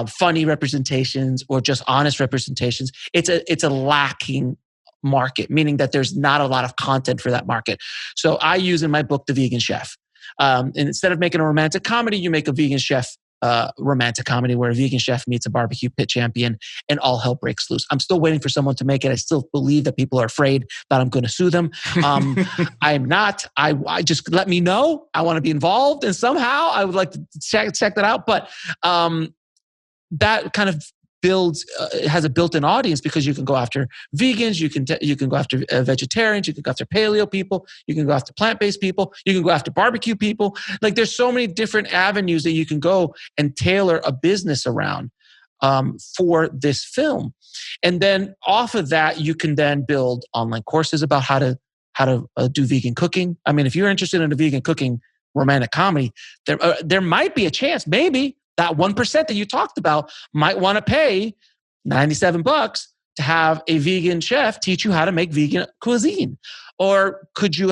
funny representations or just honest representations. It's a lacking market, meaning that there's not a lot of content for that market. So I use in my book, The Vegan Chef. And instead of making a romantic comedy, you make a vegan chef romantic comedy where a vegan chef meets a barbecue pit champion and all hell breaks loose. I'm still waiting for someone to make it. I still believe that people are afraid that I'm going to sue them. I'm not. I just let me know. I want to be involved, and somehow I would like to check that out. But that kind of builds has a built-in audience because you can go after vegans, you can go after vegetarians, you can go after paleo people, you can go after plant-based people, you can go after barbecue people. Like there's so many different avenues that you can go and tailor a business around for this film. And then off of that, you can then build online courses about how to do vegan cooking. I mean, if you're interested in a vegan cooking romantic comedy, there might be a chance, maybe, that 1% that you talked about might want to pay $97 to have a vegan chef teach you how to make vegan cuisine. Or could you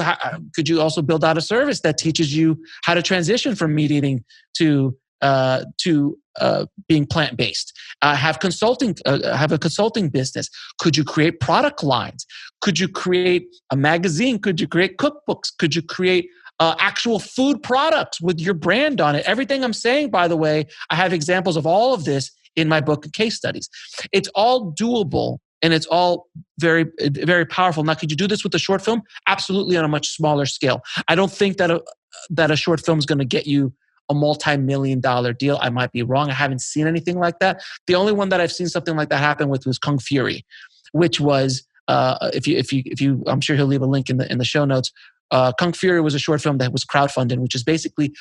also build out a service that teaches you how to transition from meat eating to being plant-based? Have a consulting business. Could you create product lines? Could you create a magazine? Could you create cookbooks? Could you create actual food products with your brand on it? Everything I'm saying, by the way, I have examples of all of this in my book of case studies. It's all doable and it's all very, very powerful. Now, could you do this with a short film? Absolutely, on a much smaller scale. I don't think that a short film is going to get you a multi-million-dollar deal. I might be wrong. I haven't seen anything like that. The only one that I've seen something like that happen with was Kung Fury, which was if you, I'm sure he'll leave a link in the show notes. Kung Fury was a short film that was crowdfunded, which is basically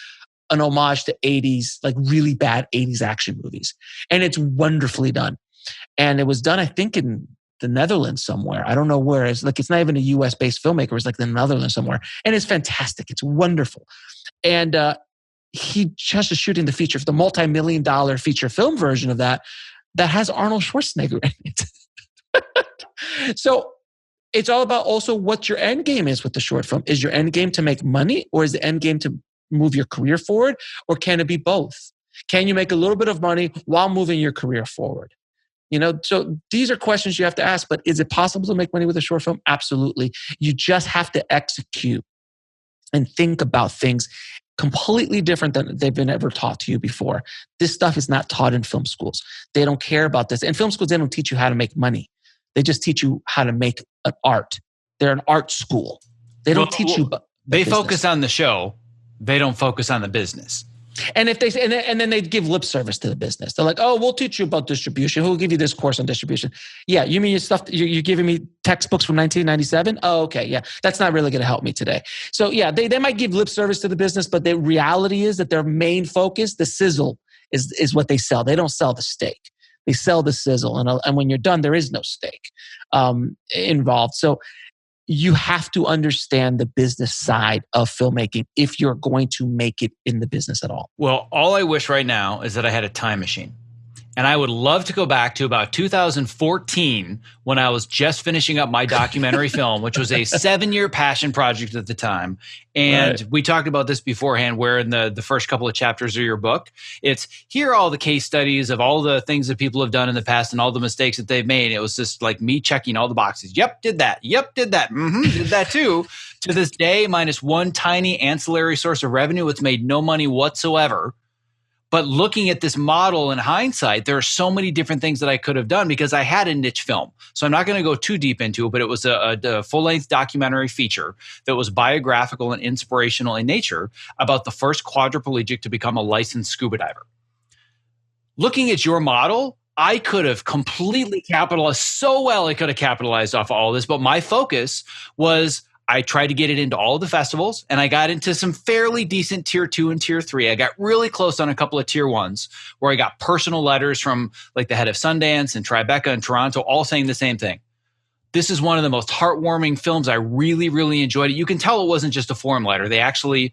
an homage to 80s, like really bad 80s action movies. And it's wonderfully done. And it was done, I think, in the Netherlands somewhere. I don't know where. It's not even a US-based filmmaker. It's like the Netherlands somewhere. And it's fantastic. It's wonderful. And he just is shooting the multi-million-dollar feature film version of that has Arnold Schwarzenegger in it. So it's all about also what your end game is with the short film. Is your end game to make money, or is the end game to move your career forward, or can it be both? Can you make a little bit of money while moving your career forward? So these are questions you have to ask, but is it possible to make money with a short film? Absolutely. You just have to execute and think about things completely different than they've been ever taught to you before. This stuff is not taught in film schools. They don't care about this. In film schools, they don't teach you how to make money. They just teach you how to make an art. They're an art school. They don't teach you. They focus on the show. They don't focus on the business. And if they and then they give lip service to the business. They're like, "Oh, we'll teach you about distribution. Who'll give you this course on distribution?" Yeah, you mean your stuff? You're giving me textbooks from 1997? Oh, okay, yeah, that's not really going to help me today. So yeah, they might give lip service to the business, but the reality is that their main focus, the sizzle, is what they sell. They don't sell the steak. They sell the sizzle, and when you're done, there is no steak involved. So you have to understand the business side of filmmaking if you're going to make it in the business at all. Well, all I wish right now is that I had a time machine. And I would love to go back to about 2014 when I was just finishing up my documentary film, which was a 7-year passion project at the time. And we talked about this beforehand, where in the first couple of chapters of your book, it's here are all the case studies of all the things that people have done in the past and all the mistakes that they've made. It was just like me checking all the boxes. Yep, did that. Yep, did that. Did that too. To this day, minus one tiny ancillary source of revenue, it's made no money whatsoever. But looking at this model in hindsight, there are so many different things that I could have done because I had a niche film. So I'm not going to go too deep into it, but it was a full-length documentary feature that was biographical and inspirational in nature about the first quadriplegic to become a licensed scuba diver. Looking at your model, I could have completely capitalized so well. I could have capitalized off all this, but my focus was I tried to get it into all of the festivals, and I got into some fairly decent tier 2 and tier 3. I got really close on a couple of tier 1s where I got personal letters from like the head of Sundance and Tribeca and Toronto, all saying the same thing. This is one of the most heartwarming films. I really, really enjoyed it. You can tell it wasn't just a form letter. They actually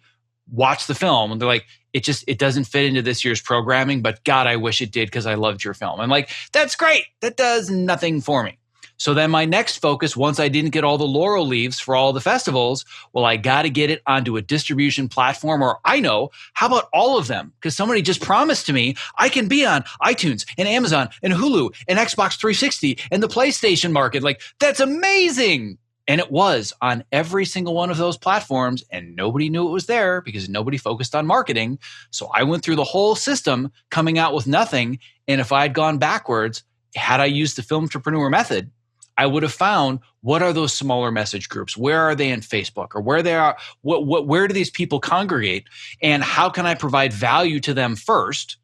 watched the film and they're like, it doesn't fit into this year's programming, but God, I wish it did because I loved your film. I'm like, that's great. That does nothing for me. So then my next focus, once I didn't get all the laurel leaves for all the festivals, well, I got to get it onto a distribution platform, or how about all of them? Because somebody just promised to me I can be on iTunes and Amazon and Hulu and Xbox 360 and the PlayStation market. Like, that's amazing. And it was on every single one of those platforms, and nobody knew it was there because nobody focused on marketing. So I went through the whole system coming out with nothing. And if I had gone backwards, had I used the Filmtrepreneur method, I would have found what are those smaller message groups? Where are they in Facebook, or where they are? Where do these people congregate? And how can I provide value to them first,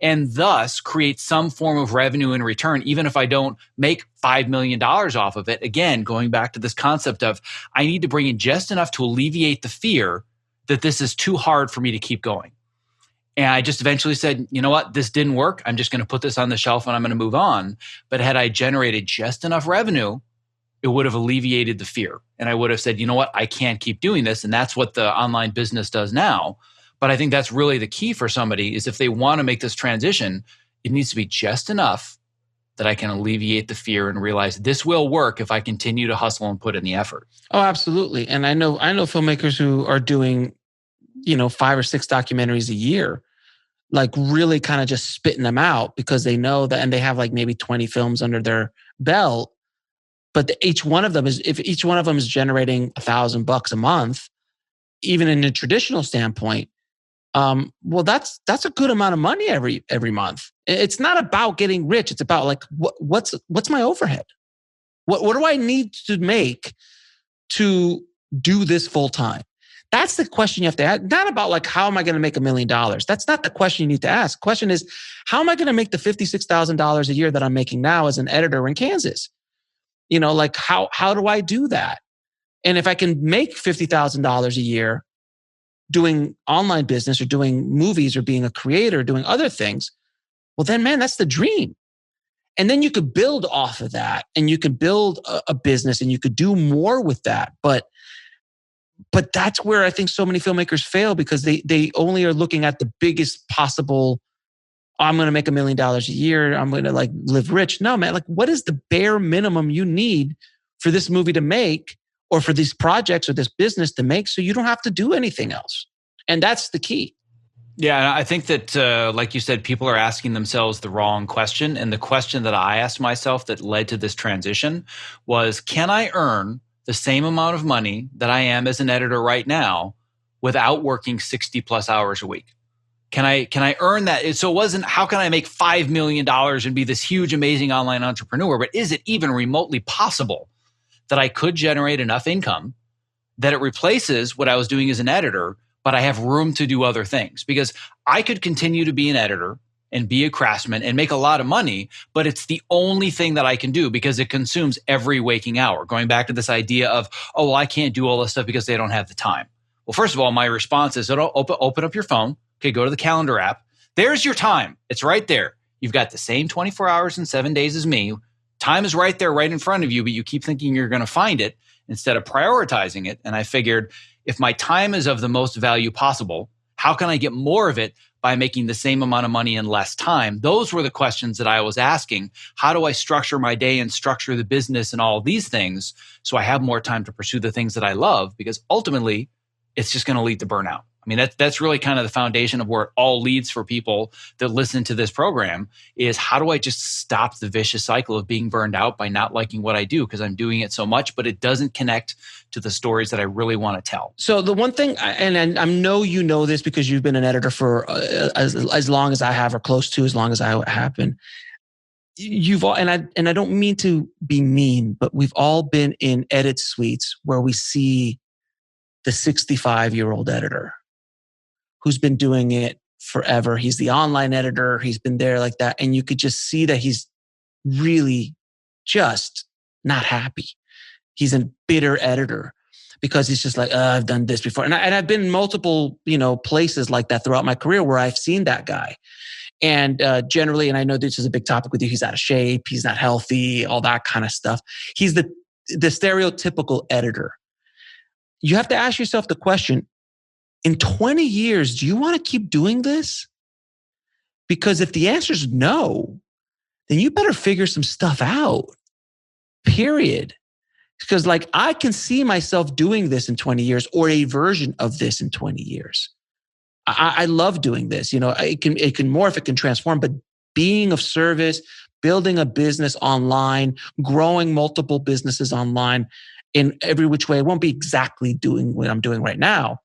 and thus create some form of revenue in return, even if I don't make $5 million off of it? Again, going back to this concept of I need to bring in just enough to alleviate the fear that this is too hard for me to keep going. And I just eventually said, you know what, this didn't work. I'm just going to put this on the shelf and I'm going to move on. But had I generated just enough revenue, it would have alleviated the fear. And I would have said, you know what, I can't keep doing this. And that's what the online business does now. But I think that's really the key for somebody is if they want to make this transition, it needs to be just enough that I can alleviate the fear and realize this will work if I continue to hustle and put in the effort. Oh, absolutely. And I know filmmakers who are doing 5 or 6 documentaries a year, like really kind of just spitting them out because they know that, and they have like maybe 20 films under their belt. But if each one of them is generating $1,000 a month, even in a traditional standpoint, well, that's a good amount of money every month. It's not about getting rich. It's about like, what's my overhead? What do I need to make to do this full time? That's the question you have to ask. Not about like, how am I going to make $1 million? That's not the question you need to ask. The question is, how am I going to make the $56,000 a year that I'm making now as an editor in Kansas? Like how do I do that? And if I can make $50,000 a year doing online business or doing movies or being a creator, or doing other things, well then, man, that's the dream. And then you could build off of that, and you could build a business, and you could do more with that. But that's where I think so many filmmakers fail, because they only are looking at the biggest possible, I'm going to make $1 million a year, I'm going to like live rich. No, man, like what is the bare minimum you need for this movie to make, or for these projects or this business to make, so you don't have to do anything else? And that's the key. Yeah, I think that, like you said, people are asking themselves the wrong question. And the question that I asked myself that led to this transition was, can I earn the same amount of money that I am as an editor right now without working 60 plus hours a week? Can I earn that? So it wasn't, how can I make $5 million and be this huge, amazing online entrepreneur? But is it even remotely possible that I could generate enough income that it replaces what I was doing as an editor, but I have room to do other things? Because I could continue to be an editor and be a craftsman and make a lot of money, but it's the only thing that I can do because it consumes every waking hour. Going back to this idea of, oh, well, I can't do all this stuff because they don't have the time. Well, first of all, my response is, open up your phone. Okay, go to the calendar app. There's your time. It's right there. You've got the same 24 hours and 7 days as me. Time is right there, right in front of you, but you keep thinking you're going to find it instead of prioritizing it. And I figured, if my time is of the most value possible, how can I get more of it by making the same amount of money in less time? Those were the questions that I was asking. How do I structure my day and structure the business and all of these things so I have more time to pursue the things that I love? Because ultimately, it's just going to lead to burnout. I mean, that's really kind of the foundation of where it all leads for people that listen to this program is, how do I just stop the vicious cycle of being burned out by not liking what I do because I'm doing it so much, but it doesn't connect to the stories that I really want to tell. So the one thing, and I know you know this because you've been an editor for as long as I have, or close to as long as I have been. You've all, and I don't mean to be mean, but we've all been in edit suites where we see the 65-year-old editor who's been doing it forever. He's the online editor. He's been there like that. And you could just see that he's really just not happy. He's a bitter editor because he's just like, I've done this before. And I've been in multiple, places like that throughout my career where I've seen that guy. And generally, and I know this is a big topic with you, he's out of shape, he's not healthy, all that kind of stuff. He's the stereotypical editor. You have to ask yourself the question, in 20 years, do you want to keep doing this? Because if the answer is no, then you better figure some stuff out, period. Because I can see myself doing this in 20 years or a version of this in 20 years. I love doing this. It can morph, it can transform, but being of service, building a business online, growing multiple businesses online in every which way, I won't be exactly doing what I'm doing right now.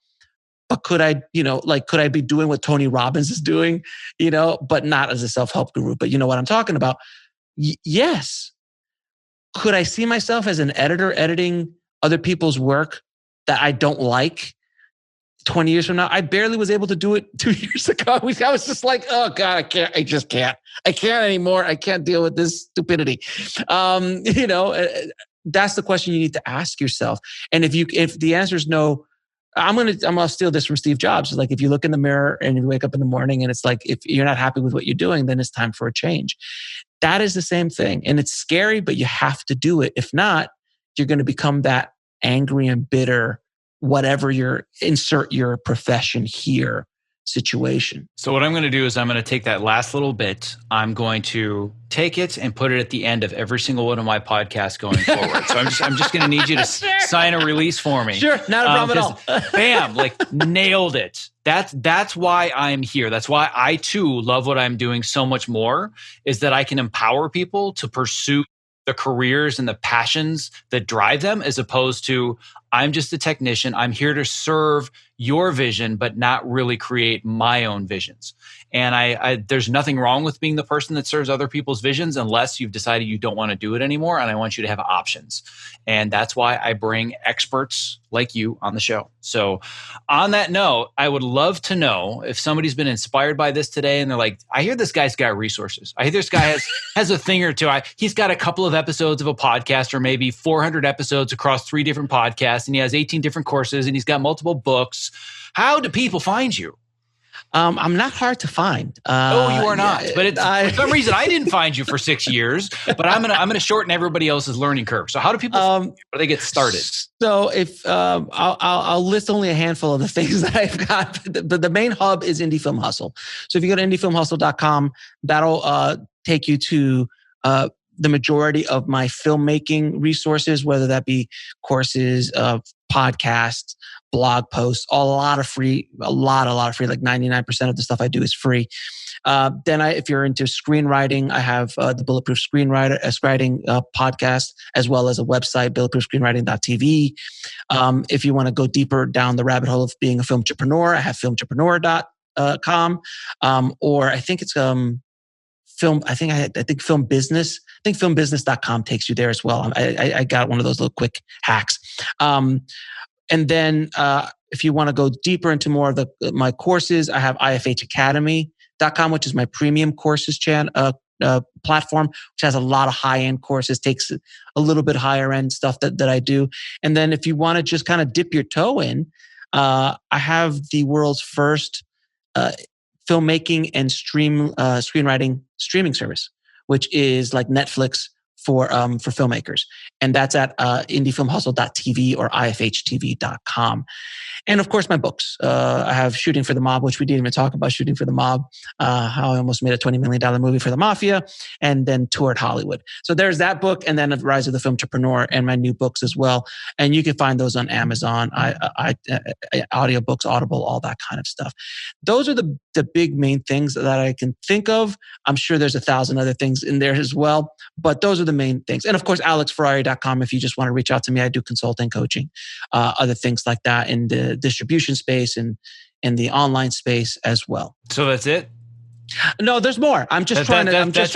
But could I, could I be doing what Tony Robbins is doing, but not as a self-help guru, but you know what I'm talking about? Yes. Could I see myself as an editor editing other people's work that I don't like 20 years from now? I barely was able to do it 2 years ago. I was just like, oh God, I just can't. I can't anymore. I can't deal with this stupidity. That's the question you need to ask yourself. And if the answer is no, I'm gonna steal this from Steve Jobs. It's like, if you look in the mirror and you wake up in the morning and it's like, if you're not happy with what you're doing, then it's time for a change. That is the same thing. And it's scary, but you have to do it. If not, you're going to become that angry and bitter, whatever insert your profession here situation. So what I'm going to do is I'm going to take that last little bit. I'm going to take it and put it at the end of every single one of my podcasts going forward. So I'm just going to need you to sign a release for me. Sure, not a problem at all. Bam, nailed it. That's why I'm here. That's why I too love what I'm doing so much more, is that I can empower people to pursue the careers and the passions that drive them, as opposed to, I'm just a technician. I'm here to serve your vision, but not really create my own visions. And I there's nothing wrong with being the person that serves other people's visions, unless you've decided you don't want to do it anymore. And I want you to have options. And that's why I bring experts like you on the show. So on that note, I would love to know if somebody's been inspired by this today and they're like, I hear this guy's got resources. I hear this guy has a thing or two. He's got a couple of episodes of a podcast, or maybe 400 episodes across 3 different podcasts, and he has 18 different courses, and he's got multiple books. How do people find you? I'm not hard to find. No, you are not. Yeah, but for some reason, I didn't find you for 6 years. But I'm gonna shorten everybody else's learning curve. So how do people? How do they get started? So if I'll list only a handful of the things that I've got. The main hub is Indie Film Hustle. So if you go to indiefilmhustle.com, that'll take you to the majority of my filmmaking resources, whether that be courses, podcasts, blog posts, a lot of free, like 99% of the stuff I do is free. Then if you're into screenwriting, I have the Bulletproof Screenwriting podcast, as well as a website, bulletproofscreenwriting.tv. If you want to go deeper down the rabbit hole of being a film entrepreneur, I have filmentrepreneur.com. Or I think it's I think Film Business. I think filmbusiness.com takes you there as well. I got one of those little quick hacks. And then if you want to go deeper into more of my courses, I have ifhacademy.com, which is my premium courses platform, which has a lot of high-end courses, takes a little bit higher end stuff that I do. And then if you want to just kind of dip your toe in, I have the world's first filmmaking and screenwriting streaming service, which is like Netflix for filmmakers. And that's at indiefilmhustle.tv or ifhtv.com. And of course, my books. I have Shooting for the Mob, which we didn't even talk about. Shooting for the Mob, how I almost made a $20 million movie for the Mafia, and then toured Hollywood. So there's that book, and then Rise of the Film Entrepreneur, and my new books as well. And you can find those on Amazon, audiobooks, Audible, all that kind of stuff. Those are the big main things that I can think of. I'm sure there's 1,000 other things in there as well, but those are the main things. And of course, alexferrari.com if you just want to reach out to me. I do consulting, coaching, other things like that in the distribution space and in the online space as well. So that's it? No, there's more. I'm just trying to. That's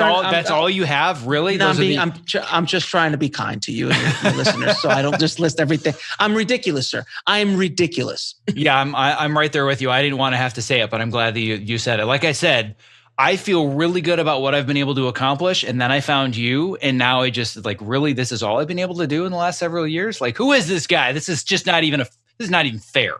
all you have, really? No, I'm just trying to be kind to you and your listeners, so I don't just list everything. I'm ridiculous, sir. I'm ridiculous. Yeah, I'm right there with you. I didn't want to have to say it, but I'm glad that you said it. Like I said, I feel really good about what I've been able to accomplish, and then I found you, and now I just like, really, this is all I've been able to do in the last several years. Like, who is this guy? This is just not even fair.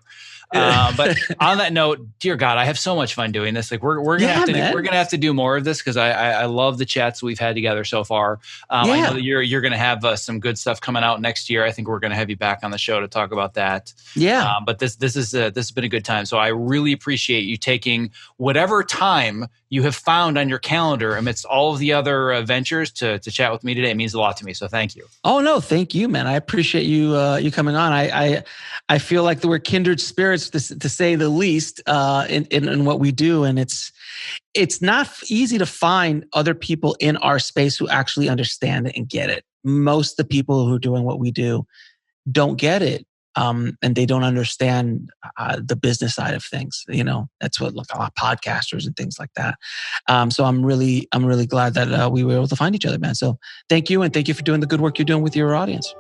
But on that note, dear God, I have so much fun doing this. Like we're gonna have to do more of this because I love the chats we've had together so far. I know that you're gonna have some good stuff coming out next year. I think we're gonna have you back on the show to talk about that. Yeah. But this has been a good time. So I really appreciate you taking whatever time you have found on your calendar amidst all of the other ventures to chat with me today. It means a lot to me. So thank you. Oh no, thank you, man. I appreciate you coming on. I feel like we're kindred spirits to say the least in what we do, and it's not easy to find other people in our space who actually understand it and get it. Most of the people who are doing what we do don't get it. And they don't understand the business side of things. You know, that's what a lot of podcasters and things like that. So I'm really glad that we were able to find each other, man. So thank you, and thank you for doing the good work you're doing with your audience.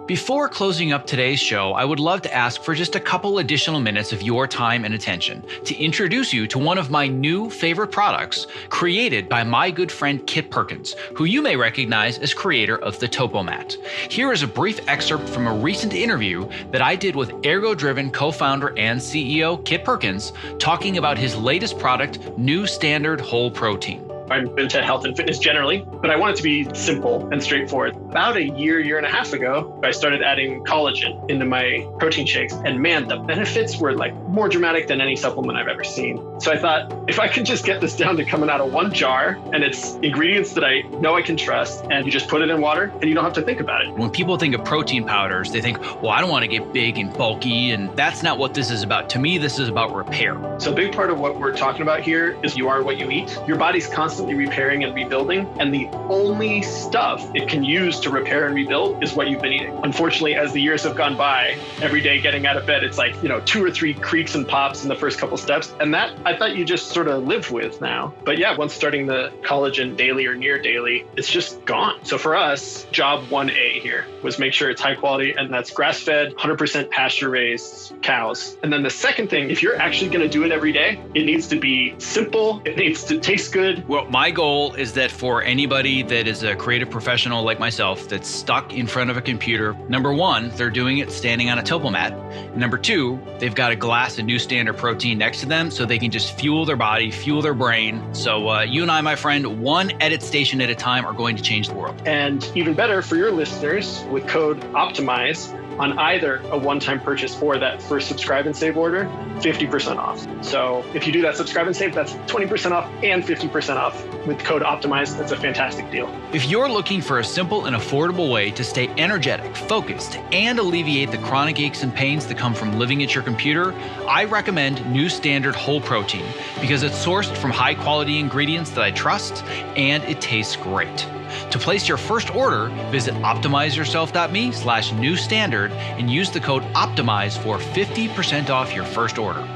Before closing up today's show, I would love to ask for just a couple additional minutes of your time and attention to introduce you to one of my new favorite products created by my good friend Kit Perkins, who you may recognize as creator of the Topomat. Here is a brief excerpt from a recent interview that I did with Ergo-Driven co-founder and CEO Kit Perkins, talking about his latest product, New Standard Whole Protein. I'm into health and fitness generally, but I want it to be simple and straightforward. About a year and a half ago, I started adding collagen into my protein shakes. And man, the benefits were like more dramatic than any supplement I've ever seen. So I thought, if I could just get this down to coming out of one jar and it's ingredients that I know I can trust, and you just put it in water and you don't have to think about it. When people think of protein powders, they think, well, I don't want to get big and bulky. And that's not what this is about. To me, this is about repair. So a big part of what we're talking about here is you are what you eat. Your body's constantly repairing and rebuilding, and the only stuff it can use to repair and rebuild is what you've been eating. Unfortunately, as the years have gone by, every day getting out of bed, it's like, 2 or 3 creaks and pops in the first couple steps. And that I thought you just sort of lived with now. But yeah, once starting the collagen daily or near daily, it's just gone. So for us, job 1A here was make sure it's high quality, and that's grass-fed, 100% pasture-raised cows. And then the second thing, if you're actually going to do it every day, it needs to be simple. It needs to taste good. Well, my goal is that for anybody that is a creative professional like myself that's stuck in front of a computer, number one, they're doing it standing on a Topomat. Number two, they've got a glass of New Standard Protein next to them so they can just fuel their body, fuel their brain. So you and I, my friend, one edit station at a time are going to change the world. And even better for your listeners, with code OPTIMIZE, on either a one-time purchase or that first subscribe and save order, 50% off. So if you do that subscribe and save, that's 20% off and 50% off with code OPTIMIZE. That's a fantastic deal. If you're looking for a simple and affordable way to stay energetic, focused, and alleviate the chronic aches and pains that come from living at your computer, I recommend New Standard Whole Protein because it's sourced from high-quality ingredients that I trust, and it tastes great. To place your first order, visit optimizeyourself.me/newstandard and use the code OPTIMIZE for 50% off your first order.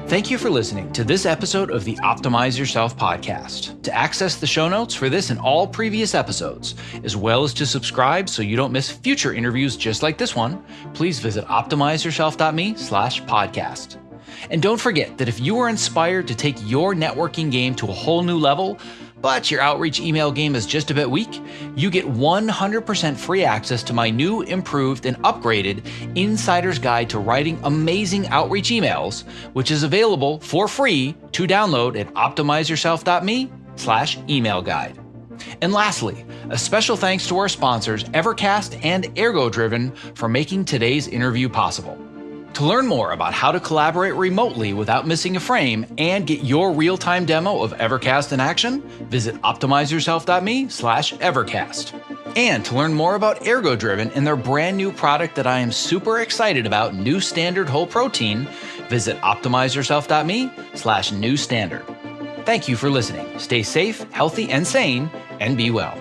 Thank you for listening to this episode of the Optimize Yourself podcast. To access the show notes for this and all previous episodes, as well as to subscribe so you don't miss future interviews just like this one, please visit optimizeyourself.me/podcast. And don't forget that if you are inspired to take your networking game to a whole new level, but your outreach email game is just a bit weak, you get 100% free access to my new, improved, and upgraded Insider's Guide to Writing Amazing Outreach Emails, which is available for free to download at optimizeyourself.me/email guide. And lastly, a special thanks to our sponsors, Evercast and ErgoDriven, for making today's interview possible. To learn more about how to collaborate remotely without missing a frame and get your real-time demo of Evercast in action, visit optimizeyourself.me/Evercast. And to learn more about ErgoDriven and their brand new product that I am super excited about, New Standard Whole Protein, visit optimizeyourself.me/newstandard. Thank you for listening. Stay safe, healthy, and sane, and be well.